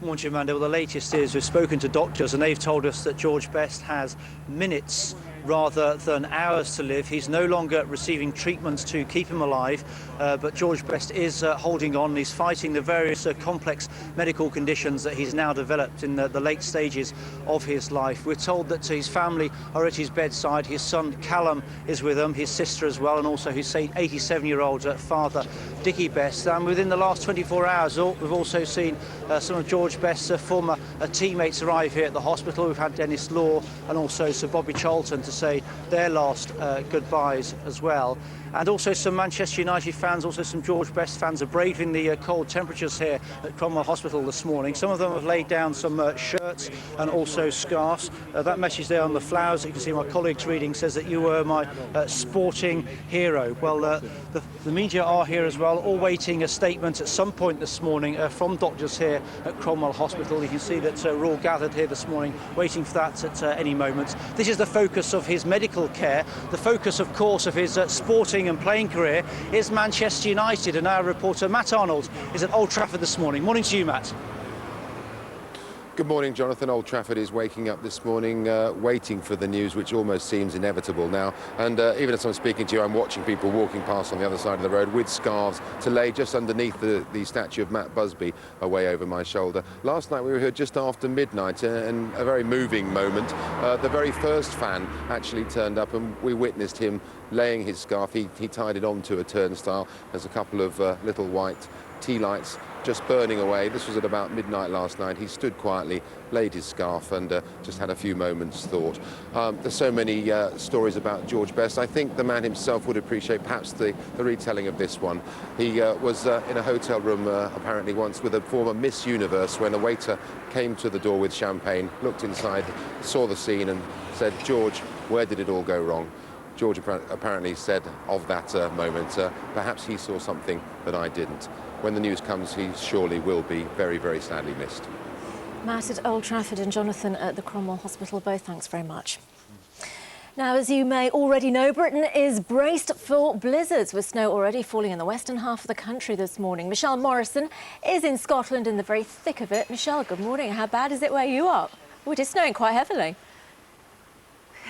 Speaker 23: Morning, Amanda. Well, the latest is we've spoken to doctors and they've told us that George Best has minutes rather than hours to live. He's no longer receiving treatments to keep him alive, but George Best is holding on. He's fighting the various complex medical conditions that he's now developed in the late stages of his life. We're told that his family are at his bedside. His son Callum is with him, his sister as well, and also his 87-year-old father, Dickie Best. And within the last 24 hours, we've also seen some of George Best's former teammates arrive here at the hospital. We've had Dennis Law and also Sir Bobby Charlton to say their last goodbyes as well. and also some Manchester United fans, also some George Best fans are braving the cold temperatures here at Cromwell Hospital this morning. Some of them have laid down some shirts and also scarves. That message there on the flowers that you can see my colleagues reading says that you were my sporting hero. Well, the media are here as well, all waiting a statement at some point this morning from doctors here at Cromwell Hospital. You can see that we're all gathered here this morning waiting for that at any moment. This is the focus of his medical care. The focus, of course, of his sporting and playing career is Manchester United, and our reporter Matt Arnold is at Old Trafford this morning. Morning to you, Matt.
Speaker 10: Good morning, Jonathan. Old Trafford is waking up this morning, waiting for the news, which almost seems inevitable now. And even as I'm speaking to you, I'm watching people walking past on the other side of the road with scarves to lay just underneath the statue of Matt Busby, away over my shoulder. Last night we were here just after midnight, and a very moving moment. The very first fan actually turned up, and we witnessed him laying his scarf. He tied it onto a turnstile. There's a couple of little white tea lights just burning away. This was at about midnight last night. He stood quietly, laid his scarf, and just had a few moments' thought. There's so many stories about George Best. I think the man himself would appreciate perhaps the retelling of this one. He was in a hotel room apparently once with a former Miss Universe when a waiter came to the door with champagne, looked inside, saw the scene and said, "George, where did it all go wrong?" George apparently said of that moment, perhaps he saw something that I didn't. When the news comes, he surely will be very, very sadly missed.
Speaker 19: Matt at Old Trafford and Jonathan at the Cromwell Hospital, both thanks very much. Now, as you may already know, Britain is braced for blizzards, with snow already falling in the western half of the country this morning. Michelle Morrison is in Scotland in the very thick of it. Michelle, good morning. How bad is it where you are? Oh, it is snowing quite heavily.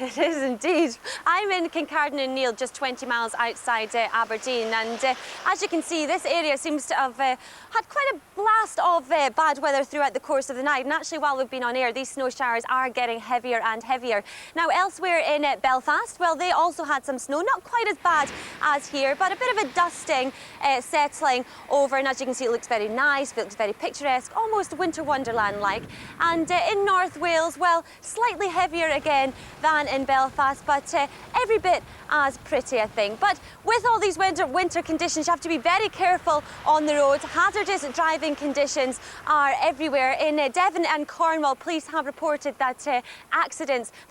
Speaker 11: It is indeed. I'm in Kincardine and Neil, just 20 miles outside Aberdeen, and as you can see, this area seems to have had quite a blast of bad weather throughout the course of the night. And actually, while we've been on air, these snow showers are getting heavier and heavier. Now, elsewhere in Belfast, well, they also had some snow, not quite as bad as here, but a bit of a dusting settling over. And as you can see, it looks very nice, it looks very picturesque, almost winter wonderland-like. And in North Wales, well, slightly heavier again than in Belfast, but every bit as pretty, I think. But with all these winter conditions, you have to be very careful on the roads. Hazardous driving conditions are everywhere. In Devon and Cornwall, police have reported that there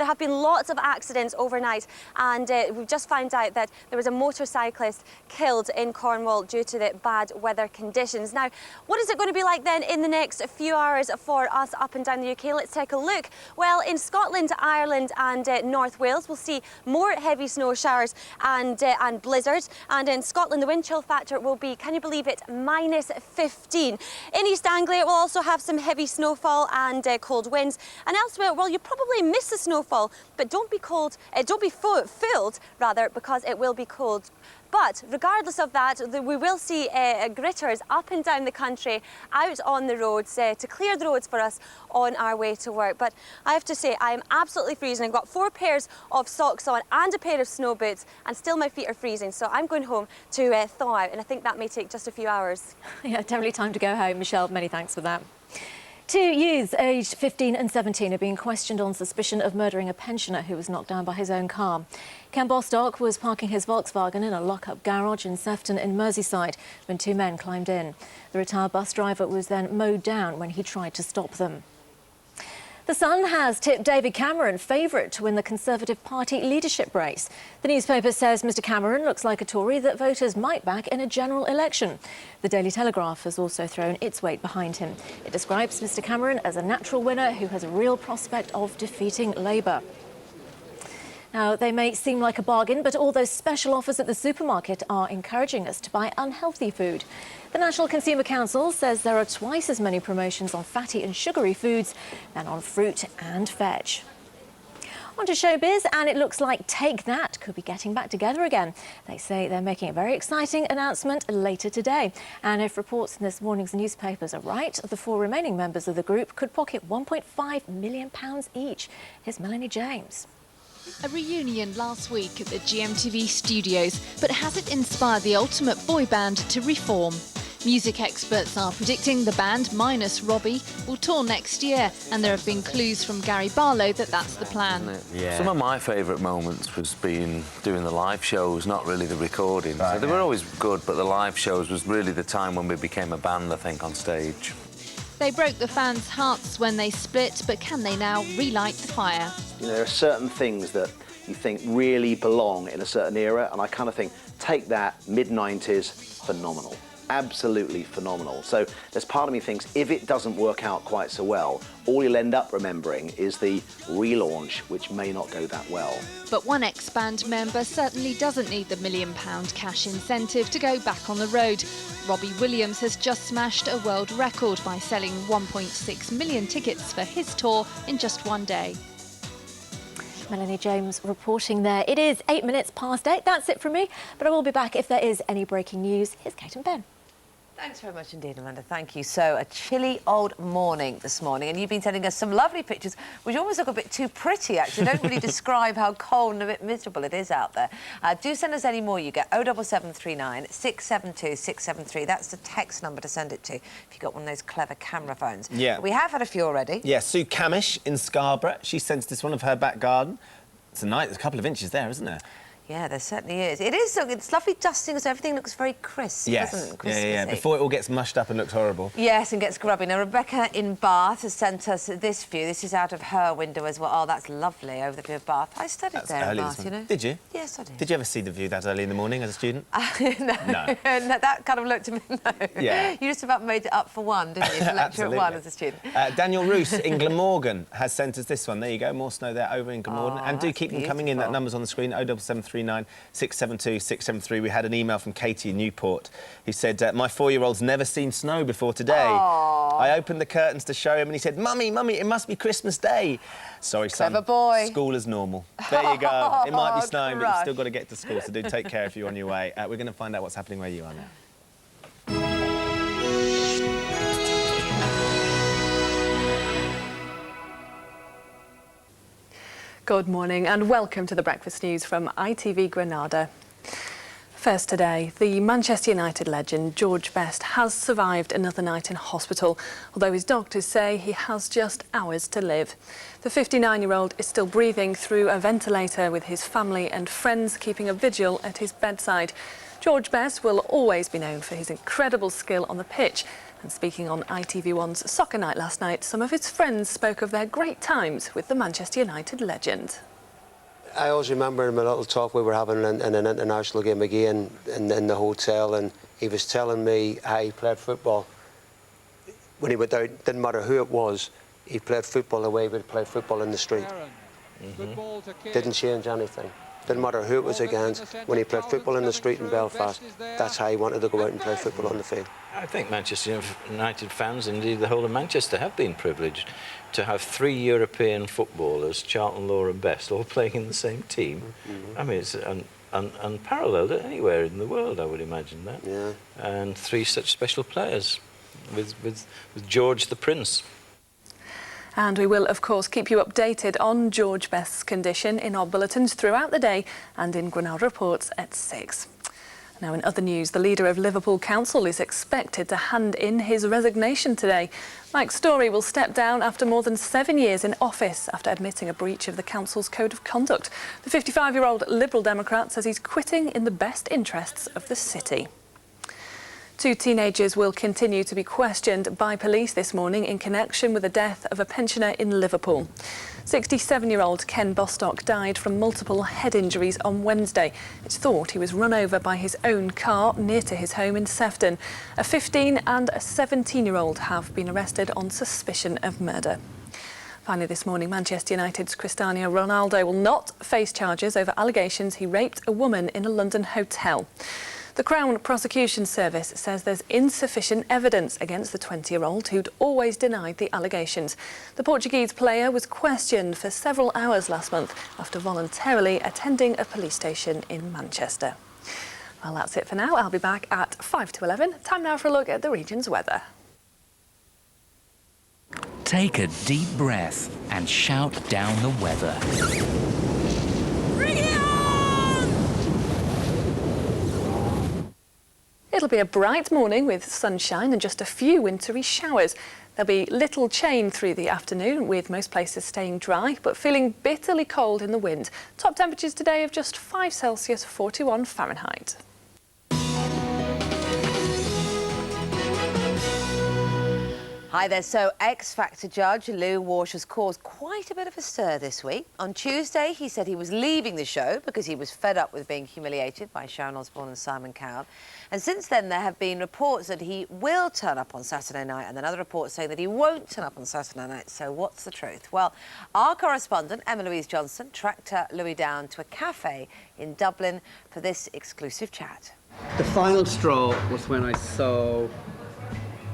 Speaker 11: have been lots of accidents overnight, and we've just found out that there was a motorcyclist killed in Cornwall due to the bad weather conditions. Now, what is it going to be like then in the next few hours for us up and down the UK? Let's take a look. Well, in Scotland, Ireland and North Wales, we'll see more heavy snow showers and blizzards. And in Scotland, the wind chill factor will be, can you believe it, -15. In East Anglia, we'll also have some heavy snowfall and cold winds. And elsewhere, well, you probably miss the snowfall, but don't be fooled, rather, because it will be cold. But regardless of that, we will see gritters up and down the country, out on the roads to clear the roads for us on our way to work. But I have to say, I am absolutely freezing. I've got 4 pairs of socks on and a pair of snow boots, and still my feet are freezing. So I'm going home to thaw out, and I think that may take just a few hours.
Speaker 19: Yeah, definitely time to go home. Michelle, many thanks for that. 2 youths aged 15 and 17 are being questioned on suspicion of murdering a pensioner who was knocked down by his own car. Ken Bostock was parking his Volkswagen in a lock-up garage in Sefton in Merseyside when 2 men climbed in. The retired bus driver was then mowed down when he tried to stop them. The Sun has tipped David Cameron favourite to win the Conservative Party leadership race. The newspaper says Mr Cameron looks like a Tory that voters might back in a general election. The Daily Telegraph has also thrown its weight behind him. It describes Mr Cameron as a natural winner who has a real prospect of defeating Labour. Now, they may seem like a bargain, but all those special offers at the supermarket are encouraging us to buy unhealthy food. The National Consumer Council says there are twice as many promotions on fatty and sugary foods than on fruit and veg. On to showbiz, and it looks like Take That could be getting back together again. They say they're making a very exciting announcement later today. And if reports in this morning's newspapers are right, the 4 remaining members of the group could pocket £1.5 million each. Here's Melanie James.
Speaker 12: A reunion last week at the GMTV studios, but has it inspired the ultimate boy band to reform? Music experts are predicting the band, minus Robbie, will tour next year, and there have been clues from Gary Barlow that that's the plan.
Speaker 13: Yeah. Some of my favourite moments was doing the live shows, not really the recording.
Speaker 1: Right,
Speaker 13: so they were always good, but the live shows was really the time when we became a band, I think, on stage.
Speaker 12: They broke the fans' hearts when they split, but can they now relight the fire?
Speaker 14: You know, there are certain things that you think really belong in a certain era, and I kind of think, take that, mid-90s, phenomenal. Absolutely phenomenal. So there's part of me thinks if it doesn't work out quite so well, all you'll end up remembering is the relaunch, which may not go that well.
Speaker 12: But one ex-band member certainly doesn't need the £1 million cash incentive to go back on the road. Robbie Williams has just smashed a world record by selling 1.6 million tickets for his tour in just one day.
Speaker 19: Melanie James reporting there. It is 8 minutes past 8. That's it from me, but I will be back if there is any breaking news. Here's Kate and Ben.
Speaker 7: Thanks very much indeed, Amanda. Thank you. So, a chilly old morning this morning, and you've been sending us some lovely pictures, which almost look a bit too pretty, actually. Don't really describe how cold and a bit miserable it is out there. Do send us any more. You get 07739 672 673. That's the text number to send it to if you've got one of those clever camera phones.
Speaker 1: Yeah.
Speaker 7: We have had a few already.
Speaker 1: Yeah, Sue Camish in Scarborough. She sent this one of her back garden. Tonight, there's a couple of inches there, isn't there?
Speaker 7: Yeah, there certainly is. It is. It's lovely dusting, so everything looks very crisp, doesn't it?
Speaker 1: Yeah. Before it all gets mushed up and looks horrible.
Speaker 7: Yes, and gets grubby. Now, Rebecca in Bath has sent us this view. This is out of her window as well. Oh, that's lovely, over the view of Bath. I studied there in Bath, you know.
Speaker 1: Did you?
Speaker 7: Yes, I did.
Speaker 1: Did you ever see the view that early in the morning as a student?
Speaker 7: No. No, that kind of looked to me, no.
Speaker 1: Yeah.
Speaker 7: You just about made it up for one, didn't you? To lecture at one as a student.
Speaker 1: Daniel Roos in Glamorgan has sent us this one. There you go, more snow there over in Glamorgan. And do keep them coming in. That number's on the screen, 07739 672 673. We had an email from Katie in Newport who said, my 4-year-old's never seen snow before today.
Speaker 7: Aww.
Speaker 1: I opened the curtains to show him and he said, Mummy, it must be Christmas Day. Sorry, son.
Speaker 7: Clever boy.
Speaker 1: School as normal. There you go. It might be snowing, but you've
Speaker 7: crush.
Speaker 1: still got to get to school, so do take care if you're on your way. We're going to find out what's happening where you are now.
Speaker 17: Good morning and welcome to the Breakfast News from ITV Granada. First today, the Manchester United legend George Best has survived another night in hospital, although his doctors say he has just hours to live. The 59-year-old is still breathing through a ventilator with his family and friends keeping a vigil at his bedside. George Best will always be known for his incredible skill on the pitch. And speaking on ITV1's Soccer Night last night, some of his friends spoke of their great times with the Manchester United legend.
Speaker 20: I always remember in my little talk we were having in an international game again in the hotel, and he was telling me how he played football. When he went out, didn't matter who it was, he played football the way he would play football in the street. Didn't change anything. Didn't matter who it was against. When he played football in the street in Belfast, that's how he wanted to go out and play football on the field.
Speaker 18: I think Manchester United fans, indeed the whole of Manchester, have been privileged to have 3 European footballers, Charlton, Law and Best, all playing in the same team. I mean, it's unparalleled anywhere in the world, I would imagine that.
Speaker 20: Yeah.
Speaker 18: And 3 such special players with George the Prince.
Speaker 17: And we will, of course, keep you updated on George Best's condition in our bulletins throughout the day and in Granada Reports at 6. Now, in other news, the leader of Liverpool Council is expected to hand in his resignation today. Mike Storey will step down after more than 7 years in office after admitting a breach of the council's code of conduct. The 55-year-old Liberal Democrat says he's quitting in the best interests of the city. 2 teenagers will continue to be questioned by police this morning in connection with the death of a pensioner in Liverpool. 67-year-old Ken Bostock died from multiple head injuries on Wednesday. It's thought he was run over by his own car near to his home in Sefton. A 15- and a 17-year-old have been arrested on suspicion of murder. Finally this morning, Manchester United's Cristiano Ronaldo will not face charges over allegations he raped a woman in a London hotel. The Crown Prosecution Service says there's insufficient evidence against the 20-year-old who'd always denied the allegations. The Portuguese player was questioned for several hours last month after voluntarily attending a police station in Manchester. Well, that's it for now. I'll be back at 5 to 11. Time now for a look at the region's weather.
Speaker 24: Take a deep breath and shout down the weather.
Speaker 17: It'll be a bright morning with sunshine and just a few wintry showers. There'll be little change through the afternoon, with most places staying dry, but feeling bitterly cold in the wind. Top temperatures today of just 5 Celsius, 41 Fahrenheit.
Speaker 7: Hi there. So, X Factor judge Lou Walsh has caused quite a bit of a stir this week. On Tuesday, he said he was leaving the show because he was fed up with being humiliated by Sharon Osbourne and Simon Cowell. And since then, there have been reports that he will turn up on Saturday night, and then other reports saying that he won't turn up on Saturday night. So, what's the truth? Well, our correspondent, Emma Louise Johnson, tracked Louis down to a cafe in Dublin for this exclusive chat.
Speaker 6: The final straw was when I saw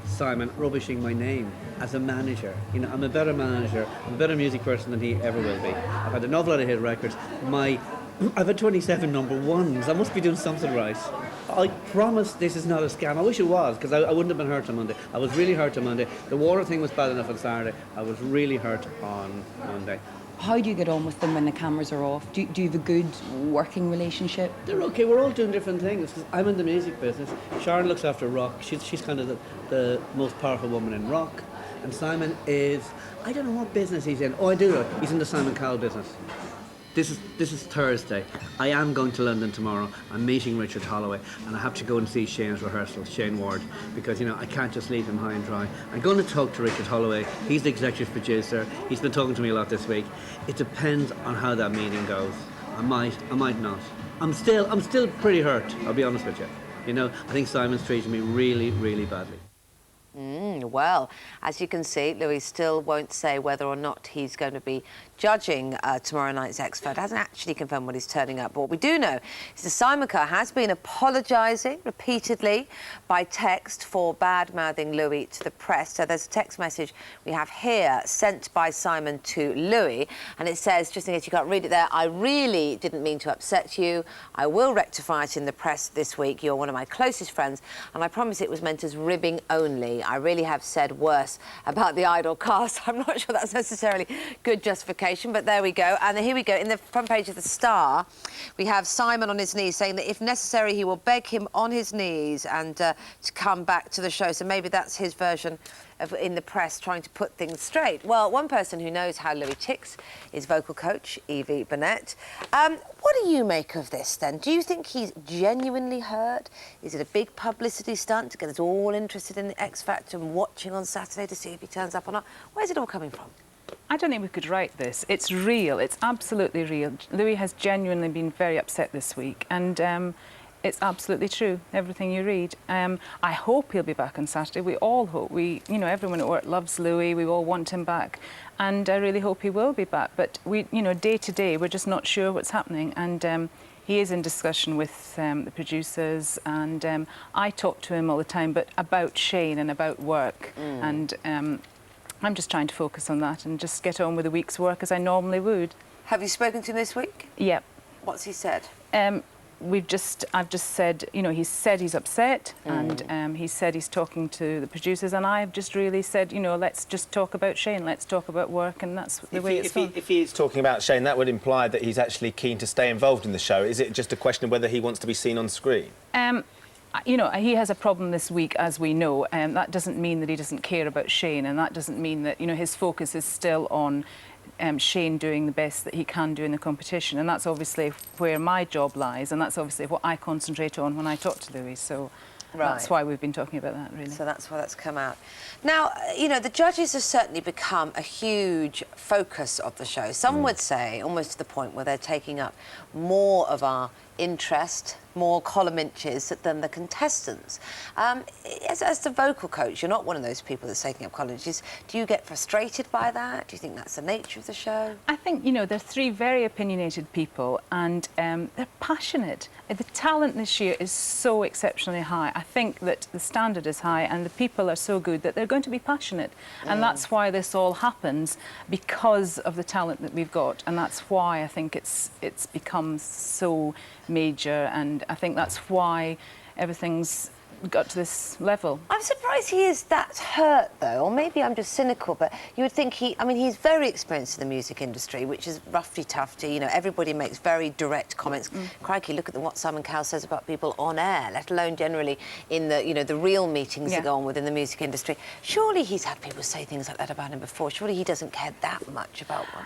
Speaker 6: Simon rubbishing my name as a manager. You know, I'm a better manager, I'm a better music person than he ever will be. I've had an awful lot of hit records. I've had 27 number ones. I must be doing something right. I promise this is not a scam. I wish it was, because I wouldn't have been hurt on Monday. I was really hurt on Monday. The water thing was bad enough on Saturday. I was really hurt on Monday.
Speaker 3: How do you get on with them when the cameras are off? Do you have a good working relationship?
Speaker 6: They're okay. We're all doing different things. I'm in the music business. Sharon looks after rock. She's kind of the most powerful woman in rock. And Simon is, I don't know what business he's in. Oh, I do know. He's in the Simon Cowell business. This is Thursday. I am going to London tomorrow. I'm meeting Richard Holloway, and I have to go and see Shane's rehearsal, Shane Ward, because, you know, I can't just leave him high and dry. I'm going to talk to Richard Holloway. He's the executive producer. He's been talking to me a lot this week. It depends on how that meeting goes. I might not. I'm still pretty hurt, I'll be honest with you. You know, I think Simon's treated me really, really badly.
Speaker 7: Well, as you can see, Louis still won't say whether or not he's going to be judging tomorrow night's X Factor. Hasn't actually confirmed when he's turning up. But what we do know is that Simon Cowell has been apologising repeatedly by text for bad-mouthing Louis to the press. So there's a text message we have here sent by Simon to Louis, and it says, just in case you can't read it there, I really didn't mean to upset you. I will rectify it in the press this week. You're one of my closest friends, and I promise it was meant as ribbing only. I really have said worse about the Idol cast. I'm not sure that's necessarily good justification, but there we go. And here we go. In the front page of The Star, we have Simon on his knees saying that if necessary, he will beg him on his knees and to come back to the show. So maybe that's his version of, in the press, trying to put things straight. Well, one person who knows how Louis ticks is vocal coach Evie Burnett. What do you make of this, then? Do you think he's genuinely hurt? Is it a big publicity stunt to get us all interested in the X Factor and watching on Saturday to see if he turns up or not? Where's it all coming from?
Speaker 4: I don't think we could write this. It's real. It's absolutely real. Louis has genuinely been very upset this week, and it's absolutely true, everything you read. I hope he'll be back on Saturday. We all hope. Everyone at work loves Louis. We all want him back, and I really hope he will be back. But day to day, we're just not sure what's happening, and he is in discussion with the producers, and I talk to him all the time, but about Shane and about work, and I'm just trying to focus on that and just get on with the week's work as I normally would.
Speaker 7: Have you spoken to him this week?
Speaker 4: Yep.
Speaker 7: What's he said?
Speaker 4: I've just said, he said he's upset, and he said he's talking to the producers, and I've just really said, let's just talk about Shane, let's talk about work, and that's the way it's gone.
Speaker 1: If he is talking about Shane, that would imply that he's actually keen to stay involved in the show. Is it just a question of whether he wants to be seen on screen?
Speaker 4: He has a problem this week, as we know, and that doesn't mean that he doesn't care about Shane, and that doesn't mean that, his focus is still on Shane doing the best that he can do in the competition, and that's obviously where my job lies, and that's obviously what I concentrate on when I talk to Louis, so that's why we've been talking about that, really.
Speaker 7: So that's why that's come out. Now, the judges have certainly become a huge focus of the show. Some would say, almost to the point where they're taking up more of our interest, more column inches than the contestants. As the vocal coach, you're not one of those people that's taking up column inches. Do you get frustrated by that? Do you think that's the nature of the show?
Speaker 4: I think, they're three very opinionated people, and they're passionate. The talent this year is so exceptionally high. I think that the standard is high, and the people are so good that they're going to be passionate. And that's why this all happens, because of the talent that we've got. And that's why I think it's become so major, and I think that's why everything's got to this level.
Speaker 7: I'm surprised he is that hurt, though, or maybe I'm just cynical, but you would think he's very experienced in the music industry, which is roughly tough to, everybody makes very direct comments. Crikey, look at what Simon Cowell says about people on air, let alone generally in the, the real meetings that go on within the music industry. Surely he's had people say things like that about him before. Surely he doesn't care that much about one.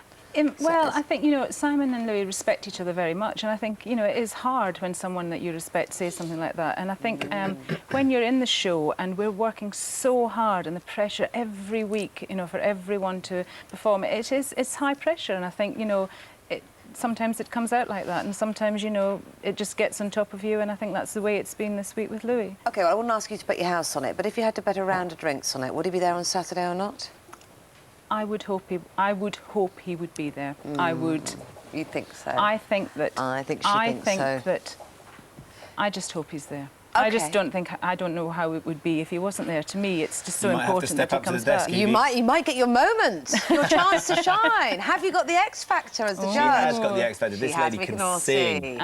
Speaker 4: Well, I think, Simon and Louis respect each other very much, and I think, it is hard when someone that you respect says something like that. And I think when you're in the show and we're working so hard and the pressure every week, for everyone to perform, it's high pressure, and I think, sometimes it comes out like that, and sometimes, it just gets on top of you, and I think that's the way it's been this week with Louis.
Speaker 7: OK, well, I wouldn't ask you to bet your house on it, but if you had to bet a round of drinks on it, would he be there on Saturday or not?
Speaker 4: I would hope he would be there. I would.
Speaker 7: You think so?
Speaker 4: I think that.
Speaker 7: I think she thinks so.
Speaker 4: That. I just hope he's there.
Speaker 7: Okay.
Speaker 4: I just don't think. I don't know how it would be if he wasn't there. To me, it's just so important that he comes back.
Speaker 7: You might get your moment, your chance to shine. Have you got the X Factor as the judge?
Speaker 1: She has got the X Factor. This lady can sing.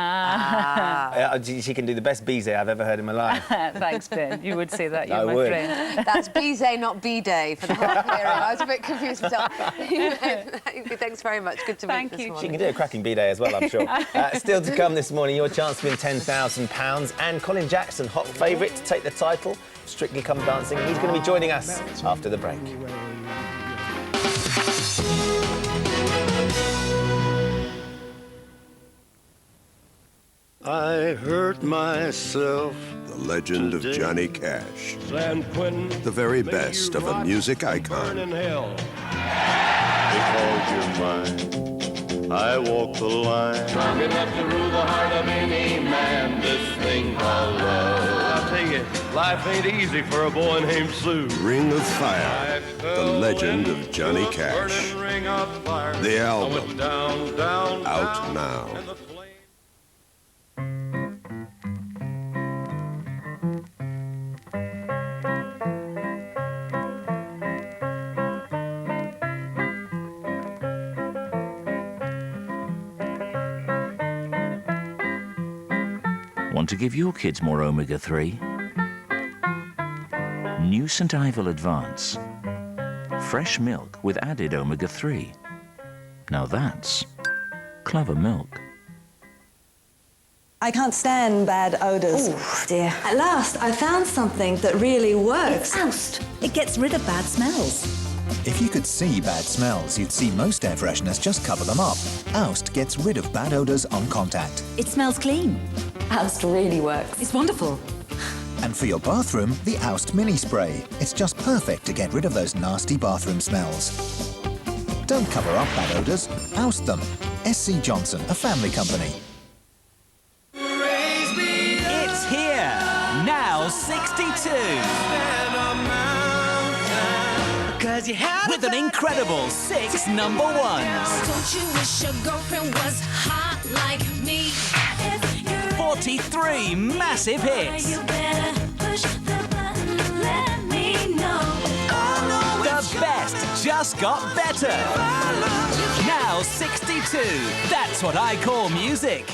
Speaker 1: She can do the best Bizet I've ever heard in my life.
Speaker 4: Thanks, Ben. You would say that. You're my friend.
Speaker 7: That's Bizet, not B-Day for the hard hearing. I was a bit confused myself. Thanks very much. Good to meet you this morning.
Speaker 1: She can do a cracking B-Day as well, I'm sure. Still to come this morning, your chance to win £10,000, and Colin Jackson, hot favourite to take the title, Strictly Come Dancing. He's going to be joining us after the break.
Speaker 5: I hurt myself. The legend of Johnny Cash. The very best of a music icon.
Speaker 8: Because you're mine, I walk the line. Strong enough to rule the heart of any man, this thing called love. I'll tell you, life ain't easy for a boy named Sue.
Speaker 5: Ring of Fire. The legend of Johnny Cash. The album. Out now.
Speaker 24: Want to give your kids more omega-3? New St. Ivel Advance. Fresh milk with added omega-3. Now that's clever milk.
Speaker 15: I can't stand bad odours.
Speaker 16: Oh, dear. At last, I found something that really works.
Speaker 15: It's Oust.
Speaker 16: It gets rid of bad smells.
Speaker 25: If you could see bad smells, you'd see most air fresheners just cover them up. Oust gets rid of bad odours on contact.
Speaker 16: It smells clean.
Speaker 15: Oust really works.
Speaker 16: It's wonderful.
Speaker 25: And for your bathroom, the Oust Mini Spray. It's just perfect to get rid of those nasty bathroom smells. Don't cover up bad odours, oust them. SC Johnson, a family company.
Speaker 24: It's here, now 62. With an incredible 6 number ones.
Speaker 26: Don't you wish your girlfriend was hot like me?
Speaker 24: 43 massive hits.
Speaker 26: You better push the button and let me know.
Speaker 24: The best just got better. Now 62. That's what I call music.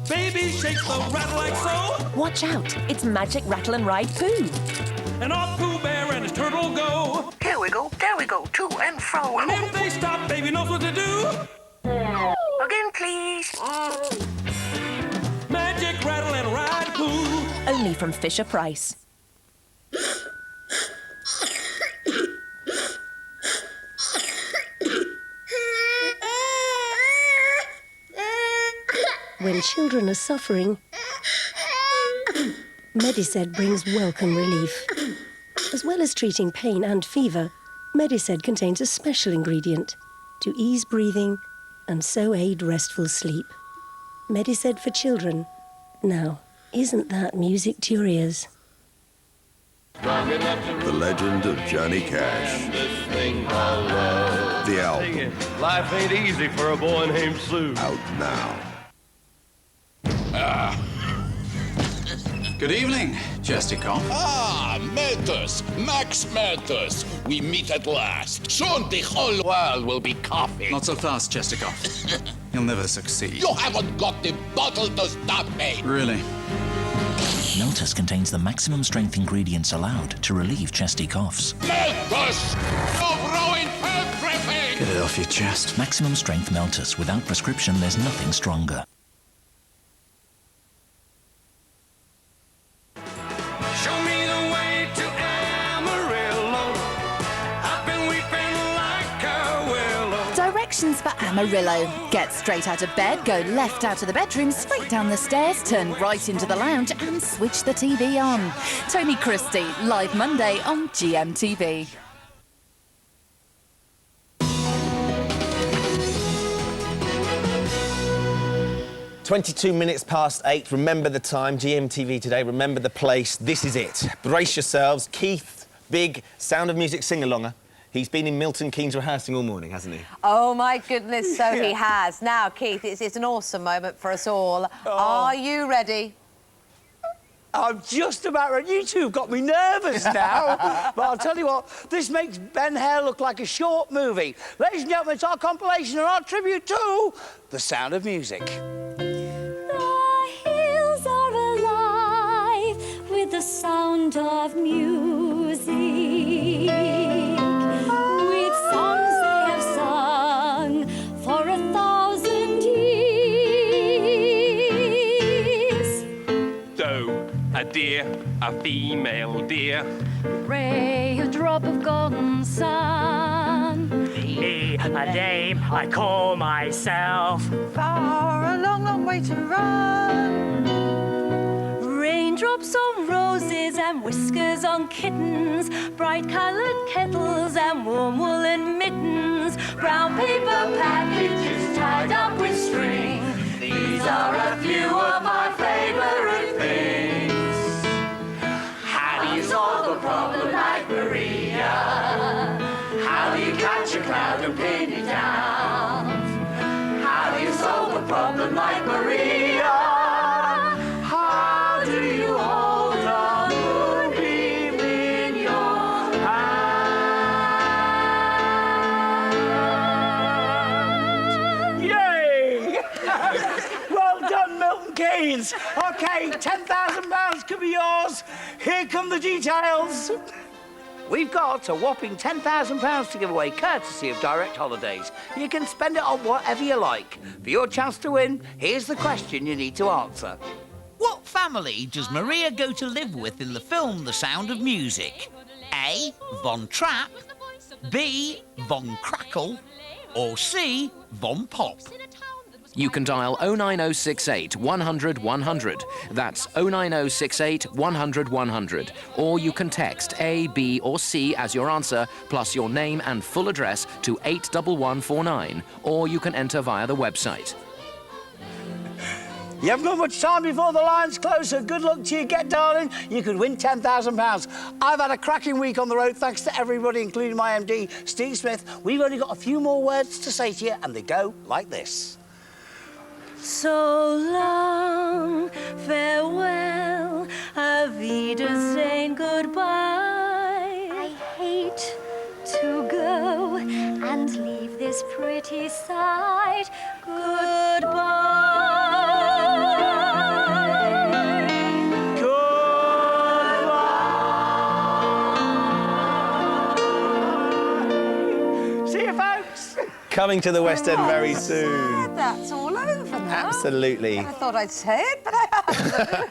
Speaker 27: Baby, shake the rattle like so.
Speaker 16: Watch out, it's Magic Rattle and Ride Pooh.
Speaker 27: And off Pooh Bear and his turtle go.
Speaker 16: Here we go, to and fro.
Speaker 27: And if they stop, baby knows what to do.
Speaker 16: Again, please.
Speaker 27: Magic Rattle and Ride Pooh.
Speaker 16: Only from Fisher Price.
Speaker 28: When children are suffering, Mediced brings welcome relief. As well as treating pain and fever, Mediced contains a special ingredient to ease breathing and so aid restful sleep. Mediced for children. Now, isn't that music to your ears?
Speaker 5: The legend of Johnny Cash. The album.
Speaker 8: Life ain't easy for a boy named Sue.
Speaker 5: Out now.
Speaker 29: Good evening, Chestercon.
Speaker 30: Ah, Malthus, Max Malthus. We meet at last. Soon the whole world will be coffee.
Speaker 29: Not so fast, Chestercon. You'll never succeed.
Speaker 30: You haven't got the bottle to stop me.
Speaker 29: Really?
Speaker 24: Meltus contains the maximum strength ingredients allowed to relieve chesty coughs.
Speaker 30: Meltus! You've ruined everything!
Speaker 24: Get it off your chest. Maximum strength Meltus. Without prescription, there's nothing stronger.
Speaker 27: Show me the way to Amarillo. I've been weeping like a willow.
Speaker 2: Directions for Amarillo. Get straight out of bed, go left out of the bedroom, straight down the stairs, turn right into the lounge and switch the TV on. Tony Christie, live Monday on GMTV.
Speaker 1: 22 minutes past 8. Remember the time, GMTV today. Remember the place. This is it. Brace yourselves. Keith, big Sound of Music sing-alonger. He's been in Milton Keynes rehearsing all morning, hasn't he?
Speaker 7: Oh, my goodness, so he has. Now, Keith, it's an awesome moment for us all. Are you ready?
Speaker 9: I'm just about ready. You two have got me nervous now. But I'll tell you what, this makes Ben Hare look like a short movie. Ladies and gentlemen, it's our compilation and our tribute to The Sound of Music.
Speaker 26: The hills are alive with the sound of music, with songs they have sung for 1,000 years.
Speaker 27: So, a deer, a female deer.
Speaker 26: Ray, a drop of golden sun.
Speaker 10: Me, a name I call myself.
Speaker 26: Far, a long, long way to run. Raindrops on roses and whiskers on kittens, bright-coloured kettles and warm woolen mittens, brown paper packages tied up with string. These are a few of my favourite things. How do you solve a problem like Maria? How do you catch a cloud and pin it down? How do you solve a problem like Maria? How do you hold a moonbeam in your hand?
Speaker 9: Yay! Well done, Milton Keynes. OK, £10,000 could be yours. Here come the details. We've got a whopping £10,000 to give away, courtesy of Direct Holidays. You can spend it on whatever you like. For your chance to win, here's the question you need to answer.
Speaker 11: What family does Maria go to live with in the film The Sound of Music? A. Von Trapp, B. Von Crackle, or C. Von Pop?
Speaker 12: You can dial 09068 100 100. That's 09068 100 100. Or you can text A, B, or C as your answer, plus your name and full address to 81149. Or you can enter via the website.
Speaker 9: You haven't got much time before the lines close, so good luck to you. Get darling, you could win £10,000. I've had a cracking week on the road, thanks to everybody, including my MD, Steve Smith. We've only got a few more words to say to you, and they go like this.
Speaker 26: So long, farewell, auf Wiedersehen, goodbye. I hate to go and leave this pretty sight. Goodbye.
Speaker 9: Goodbye. See you, folks.
Speaker 1: Coming to the West End very soon.
Speaker 7: That's all over now.
Speaker 1: Absolutely.
Speaker 7: I thought I'd say it, but I haven't.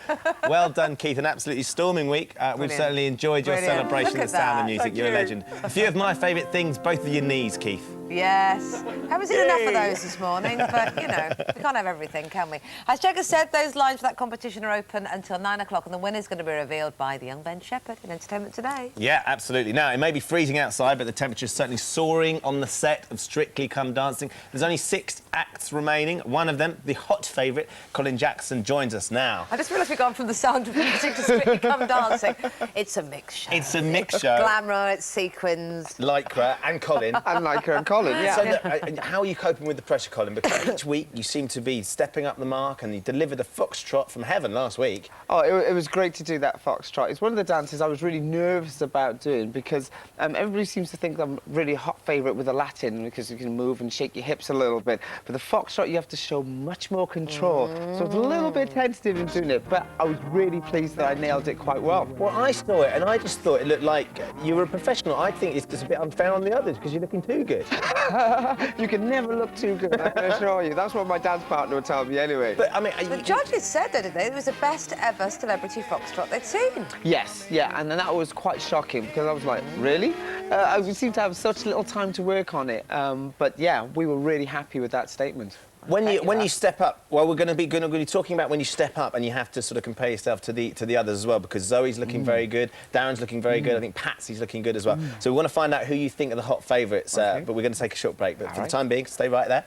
Speaker 1: Well done, Keith. An absolutely storming week. We've certainly enjoyed your
Speaker 7: Brilliant.
Speaker 1: celebration
Speaker 7: Look
Speaker 1: of the
Speaker 7: at
Speaker 1: Sound of
Speaker 7: that.
Speaker 1: Music.
Speaker 7: Thank
Speaker 1: You're a
Speaker 7: you.
Speaker 1: legend. A few of my favourite things, both of your knees, Keith.
Speaker 7: Yes. Haven't seen enough of those this morning, but, you know, we can't have everything, can we? As Jagger said, those lines for that competition are open until 9 o'clock, and the winner's going to be revealed by the young Ben Shepherd in Entertainment Today.
Speaker 1: Yeah, absolutely. Now, it may be freezing outside, but the temperature's certainly soaring on the set of Strictly Come Dancing. There's only 6 acts remaining. One of them, the hot favourite, Colin Jackson, joins us now.
Speaker 7: I just realised we've gone from the Sound of Music to Strictly Come Dancing. It's a mixture.
Speaker 1: It's a mixture.
Speaker 7: Glamour, it's sequins.
Speaker 1: Lycra and Colin.
Speaker 13: And Lycra and Colin.
Speaker 3: Colin, yeah.
Speaker 1: So how are you coping with the pressure, Colin? Because each week you seem to be stepping up the mark, and you delivered a foxtrot from heaven last week.
Speaker 3: Oh, it was great to do that foxtrot. It's one of the dances I was really nervous about doing because everybody seems to think I'm really hot favourite with the Latin because you can move and shake your hips a little bit. But the foxtrot, you have to show much more control. So it's a little bit tentative in doing it, but I was really pleased that I nailed it quite well.
Speaker 1: Well, I saw it, and I just thought it looked like you were a professional. I think it's just a bit unfair on the others because you're looking too good.
Speaker 3: You can never look too good, I can assure you. That's what my dance partner would tell me anyway.
Speaker 1: But, I mean...
Speaker 7: The judges said that, didn't they? It was the best ever celebrity foxtrot they'd seen.
Speaker 3: Yes, yeah, and then that was quite shocking because I was like, really? We seem to have such little time to work on it. But, yeah, we were really happy with that statement.
Speaker 1: When you step up, well, we're going to be talking about when you step up and you have to sort of compare yourself to the others as well, because Zoe's looking very good, Darren's looking very good, I think Patsy's looking good as well. So we want to find out who you think are the hot favourites, but we're going to take a short break. But for the time being, stay right there.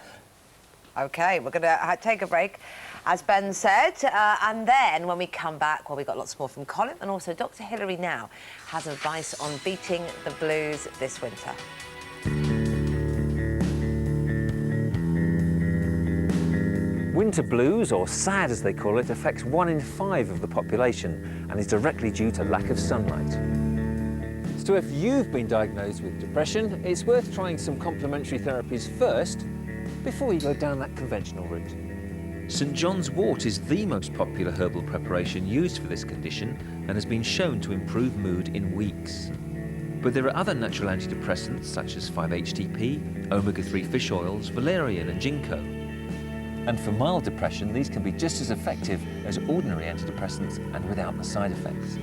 Speaker 7: OK, we're going to take a break, as Ben said, and then when we come back, well, we've got lots more from Colin, and also Dr. Hilary now has advice on beating the blues this winter.
Speaker 13: Winter blues, or SAD as they call it, affects 1 in 5 of the population and is directly due to lack of sunlight. So if you've been diagnosed with depression, it's worth trying some complementary therapies first before you go down that conventional route. St John's wort is the most popular herbal preparation used for this condition and has been shown to improve mood in weeks. But there are other natural antidepressants such as 5-HTP, omega-3 fish oils, valerian and ginkgo. And for mild depression, these can be just as effective as ordinary antidepressants and without the side effects.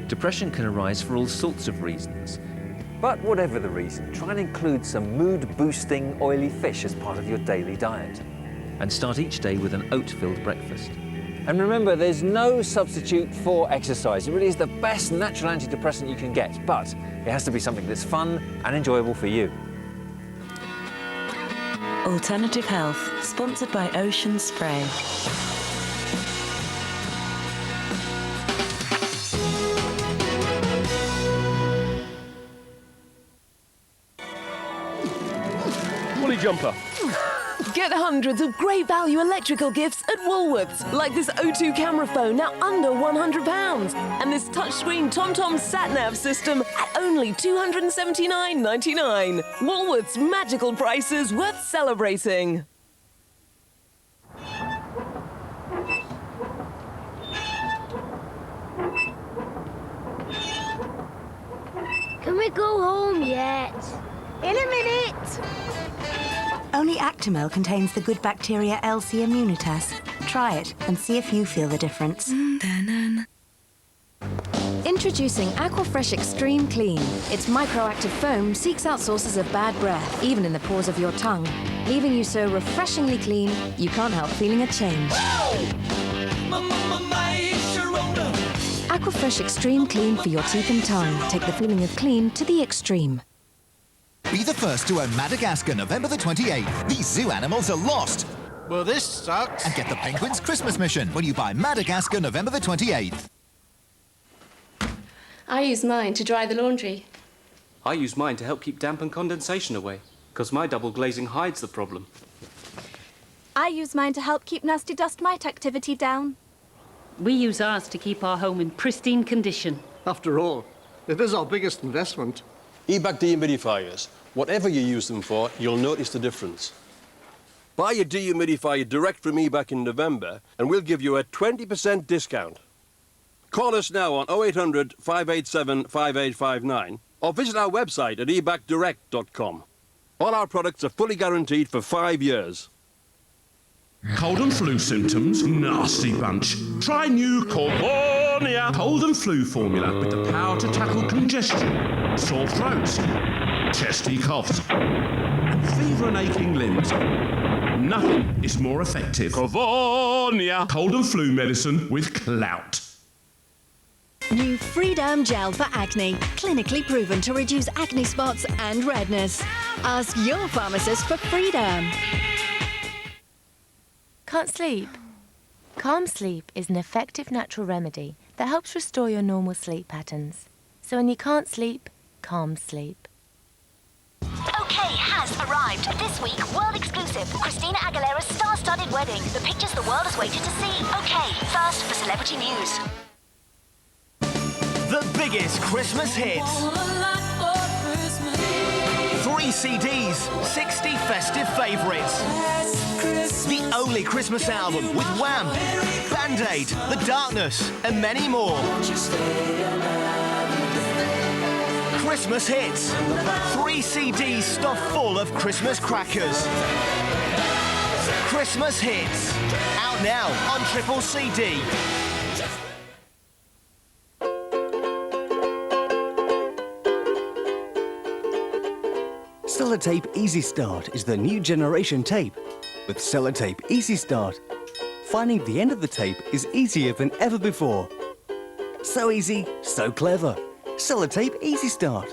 Speaker 13: Depression can arise for all sorts of reasons. But whatever the reason, try and include some mood-boosting oily fish as part of your daily diet. And start each day with an oat-filled breakfast. And remember, there's no substitute for exercise. It really is the best natural antidepressant you can get, but it has to be something that's fun and enjoyable for you.
Speaker 14: Alternative Health, sponsored by Ocean Spray.
Speaker 17: Woolly jumper.
Speaker 18: Get hundreds of great value electrical gifts at Woolworths, like this O2 camera phone now under £100, and this touchscreen TomTom sat-nav system at only $279.99. Woolworths' magical prices worth celebrating.
Speaker 19: Can we go home yet? In a minute.
Speaker 20: Only Actimel contains the good bacteria L. C. immunitas. Try it and see if you feel the difference.
Speaker 21: Introducing Aquafresh Extreme Clean. Its microactive foam seeks out sources of bad breath, even in the pores of your tongue, leaving you so refreshingly clean you can't help feeling a change. Aquafresh Extreme Clean for your teeth and tongue. Take the feeling of clean to the extreme.
Speaker 25: Be the first to own Madagascar November the 28th. These zoo animals are lost.
Speaker 17: Well, this sucks.
Speaker 25: And get the Penguins Christmas mission when you buy Madagascar November the 28th.
Speaker 22: I use mine to dry the laundry.
Speaker 23: I use mine to help keep damp and condensation away, because my double glazing hides the problem.
Speaker 22: I use mine to help keep nasty dust mite activity down.
Speaker 31: We use ours to keep our home in pristine condition.
Speaker 17: After all, it is our biggest investment.
Speaker 32: eBac dehumidifiers. Whatever you use them for, you'll notice the difference. Buy your dehumidifier direct from eBac in November, and we'll give you a 20% discount. Call us now on 0800 587 5859 or visit our website at ebacdirect.com. All our products are fully guaranteed for 5 years.
Speaker 33: Cold and flu symptoms? Nasty bunch. Try new Corvonia cold and flu formula with the power to tackle congestion, sore throats, chesty coughs, and fever and aching limbs. Nothing is more effective. Corvonia cold and flu medicine with clout.
Speaker 22: New Freedom Gel for Acne. Clinically proven to reduce acne spots and redness. Ask your pharmacist for Freedom.
Speaker 34: Can't sleep? Calm Sleep is an effective natural remedy that helps restore your normal sleep patterns. So when you can't sleep, calm sleep.
Speaker 35: OK has arrived.
Speaker 2: arrived. This week, world exclusive. Christina Aguilera's star-studded wedding. The pictures the world has waited to see. OK, first for celebrity news.
Speaker 4: The biggest Christmas hits. 3 CDs, 60 festive favourites. The only Christmas album with Wham, Band-Aid, The Darkness, and many more. Christmas hits. 3 CDs stuffed full of Christmas crackers. Christmas hits. Out now on Triple CD.
Speaker 5: Sellotape Easy Start is the new generation tape. With Sellotape Easy Start, finding the end of the tape is easier than ever before. So easy, so clever. Sellotape Easy Start.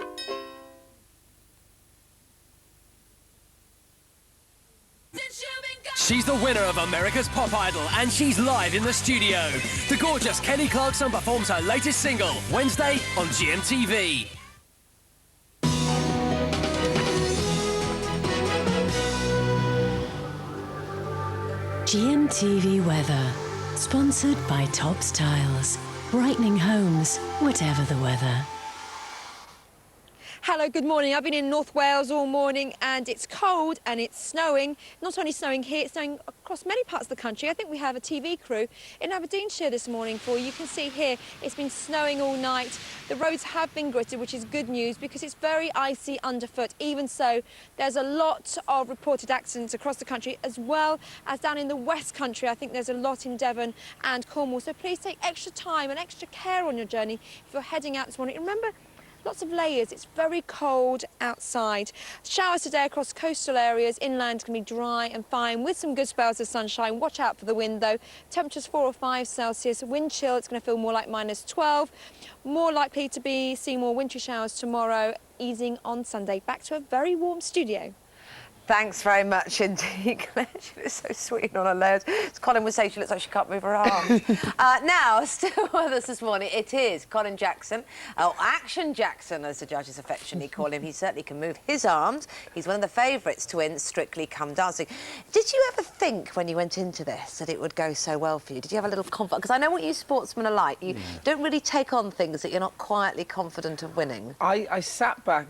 Speaker 6: She's the winner of America's Pop Idol, and she's live in the studio. The gorgeous Kelly Clarkson performs her latest single, Wednesday on GMTV.
Speaker 14: GMTV weather, sponsored by Tops Tiles, brightening homes, whatever the weather.
Speaker 8: Hello, good morning. I've been in North Wales all morning and it's cold and it's snowing. Not only snowing here, it's snowing across many parts of the country. I think we have a TV crew in Aberdeenshire this morning for you. You can see here it's been snowing all night. The roads have been gritted, which is good news because it's very icy underfoot. Even so, there's a lot of reported accidents across the country as well as down in the West Country. I think there's a lot in Devon and Cornwall. So please take extra time and extra care on your journey if you're heading out this morning. Remember, lots of layers. It's very cold outside. Showers today across coastal areas. Inland can be dry and fine with some good spells of sunshine. Watch out for the wind though. Temperatures 4 or 5 Celsius. Wind chill, it's going to feel more like -12. More likely to be seeing more wintry showers tomorrow, easing on Sunday. Back to a very warm studio.
Speaker 7: Thanks very much indeed, Claire. She looks so sweet on her layers. As Colin would say, she looks like she can't move her arms. Now, still with us this morning, it is Colin Jackson, or Action Jackson, as the judges affectionately call him. He certainly can move his arms. He's one of the favourites to win Strictly Come Dancing. Did you ever think, when you went into this, that it would go so well for you? Did you have a little confidence? Because I know what you sportsmen are like. You don't really take on things that you're not quietly confident of winning.
Speaker 3: I sat back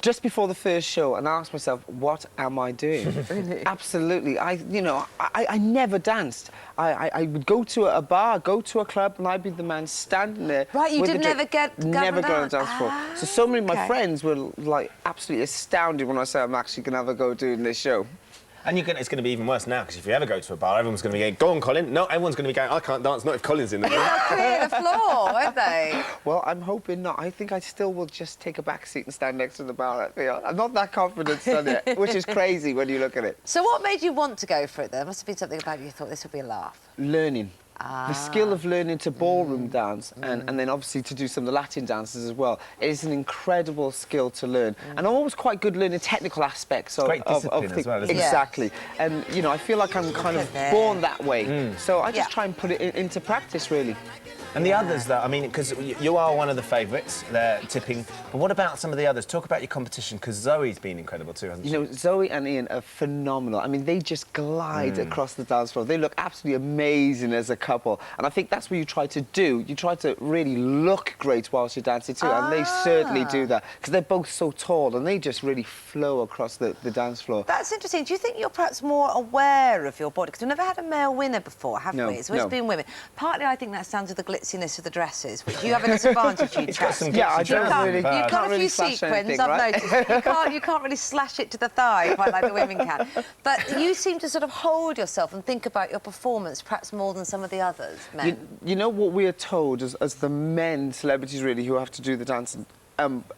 Speaker 3: just before the first show and asked myself, what am I doing?
Speaker 7: Really?
Speaker 3: Absolutely. I never danced. I would go to a bar, go to a club, and I'd be the man standing there.
Speaker 7: Right, you did never
Speaker 3: never go on a dance floor. So many of my
Speaker 7: okay.
Speaker 3: friends were like absolutely astounded when I said I'm actually going to have a go doing this show.
Speaker 1: And it's going to be even worse now, because if you ever go to a bar, everyone's going to be going, go on, Colin. No, everyone's going to be going, I can't dance, not if Colin's in there.
Speaker 7: They'll clear the floor, won't they?
Speaker 3: Well, I'm hoping not. I think I still will just take a back seat and stand next to the bar. I'm not that confident, Sonia, which is crazy when you look at it.
Speaker 7: So what made you want to go for it, then? There must have been something about you thought this would be a laugh.
Speaker 3: Learning. The skill of learning to ballroom dance and then obviously to do some of the Latin dances as well. It is an incredible skill to learn. And I'm always quite good learning technical aspects of
Speaker 1: great discipline as well, isn't it?
Speaker 3: Exactly. And, you know, I feel like I'm kind of born that way. So I just try and put it into practice, really.
Speaker 1: And the others, though, I mean, because you are one of the favourites, they're tipping. But what about some of the others? Talk about your competition, because Zoe's been incredible too, hasn't she?
Speaker 3: You know, Zoe and Ian are phenomenal. I mean, they just glide across the dance floor. They look absolutely amazing as a couple. And I think that's what you try to do. You try to really look great whilst you're dancing too. And they certainly do that, because they're both so tall and they just really flow across the dance floor.
Speaker 7: That's interesting. Do you think you're perhaps more aware of your body? Because we've never had a male winner before, have we? It's always been women. Partly, I think that's down to the glitziness of the dresses, which you have a disadvantage, you chaps.
Speaker 3: Yeah, I don't really.
Speaker 7: You've got a few sequins, I've noticed. You can't really slash it to the thigh quite like the women can. But you seem to sort of hold yourself and think about your performance perhaps more than some of the others, men.
Speaker 3: You know what we are told as the men celebrities really who have to do the dance.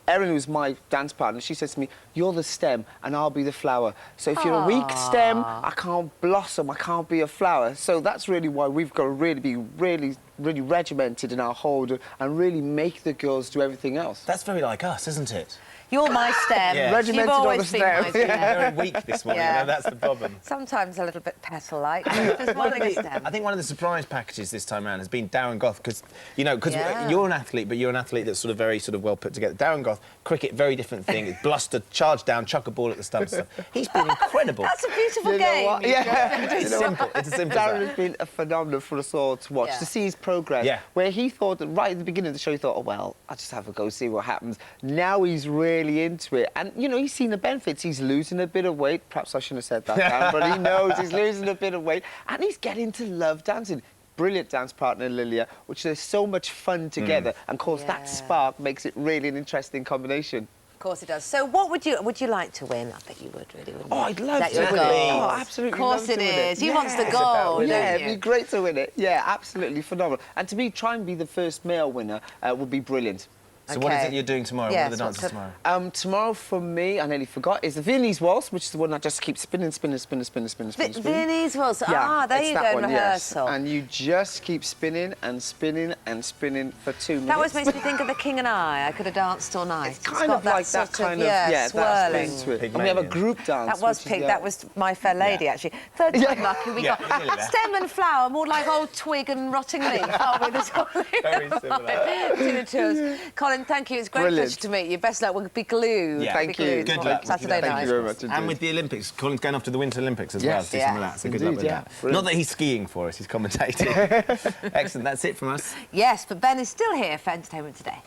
Speaker 3: Erin, who's my dance partner, she says to me, you're the stem and I'll be the flower. So if you're a weak stem, I can't blossom, I can't be a flower. So that's really why we've got to really be really regimented in our hold and really make the girls do everything else.
Speaker 1: That's very like us, isn't it?
Speaker 7: You're my stem.
Speaker 1: Yeah.
Speaker 3: Regimented
Speaker 7: You've
Speaker 3: on
Speaker 7: always
Speaker 3: the
Speaker 7: been my
Speaker 3: stem.
Speaker 7: stem.
Speaker 1: Very weak this morning,
Speaker 7: Yeah.
Speaker 1: you know, that's the problem.
Speaker 7: Sometimes a little bit petal-like. Just one of a stem.
Speaker 1: I think one of the surprise packages this time around has been Darren Goth, because, you know, because
Speaker 7: Yeah.
Speaker 1: you're an athlete, but you're an athlete that's sort of very sort of well put together. Darren Goth, cricket, very different thing. It's bluster, charge down, chuck a ball at the stumps. He's been incredible.
Speaker 7: That's a beautiful
Speaker 3: You know
Speaker 7: game.
Speaker 3: what? Yeah.
Speaker 1: It's simple. It's a simple.
Speaker 3: Darren has been a phenomenon for us all to watch,
Speaker 7: Yeah.
Speaker 3: to see his progress.
Speaker 1: Yeah.
Speaker 3: Where he thought that right at the beginning of the show, he thought, oh, well, I'll just have a go, see what happens. Now he's really into it. And, you know, he's seen the benefits. He's losing a bit of weight. Perhaps I shouldn't have said that, Dan, but he knows he's losing a bit of weight. And he's getting to love dancing. Brilliant dance partner, Lilia, which is so much fun together. And, of course, that spark makes it really an interesting combination.
Speaker 7: Of course it does. So what would you like to win? I bet you would, really, wouldn't you?
Speaker 3: Oh, I'd love
Speaker 7: Is
Speaker 3: to
Speaker 7: that
Speaker 3: win
Speaker 7: your
Speaker 3: it.
Speaker 7: goal?
Speaker 3: Oh, absolutely.
Speaker 7: Of course
Speaker 3: love to
Speaker 7: it
Speaker 3: win
Speaker 7: is. He wants the
Speaker 3: Yeah.
Speaker 7: goal,
Speaker 3: Yeah,
Speaker 7: don't
Speaker 3: it'd
Speaker 7: you?
Speaker 3: be great to win it. Yeah, absolutely phenomenal. And to try and be the first male winner would be brilliant.
Speaker 1: So what is it you're doing tomorrow?
Speaker 7: Yes,
Speaker 1: what are the dances tomorrow?
Speaker 3: Tomorrow for me, I nearly forgot, is the Viennese waltz, which is the one that just keeps spinning.
Speaker 7: Viennese waltz.
Speaker 3: Yeah,
Speaker 7: there
Speaker 3: it's
Speaker 7: you
Speaker 3: that
Speaker 7: go,
Speaker 3: one, yes.
Speaker 7: rehearsal.
Speaker 3: And you just keep spinning and spinning and spinning for 2 minutes.
Speaker 7: That always makes me think of The King and I could have danced all night.
Speaker 3: It's kind of
Speaker 7: got
Speaker 3: like that
Speaker 7: sort
Speaker 3: kind of,
Speaker 7: yeah, swirling.
Speaker 3: that spin to it. And we have a group dance.
Speaker 7: That was
Speaker 3: which is,
Speaker 7: pink. That was My Fair Lady, actually. Third time lucky we got stem and flower, more like old twig and rotting leaf. Aren't we?
Speaker 1: Very similar.
Speaker 7: Tina Tours. Colin, thank you. It's a great pleasure to meet you. Best luck. We'll be glued.
Speaker 1: Yeah.
Speaker 3: Thank you.
Speaker 1: Good luck.
Speaker 7: Saturday night.
Speaker 3: Thank you very much indeed.
Speaker 1: And with the Olympics, Colin's going off to the Winter Olympics as well.
Speaker 3: Yes.
Speaker 1: To do some of that. So good luck with that.
Speaker 3: Brilliant.
Speaker 1: Not that he's skiing for us, he's commentating. Excellent. That's it from us.
Speaker 7: Yes, but Ben is still here for Entertainment Today.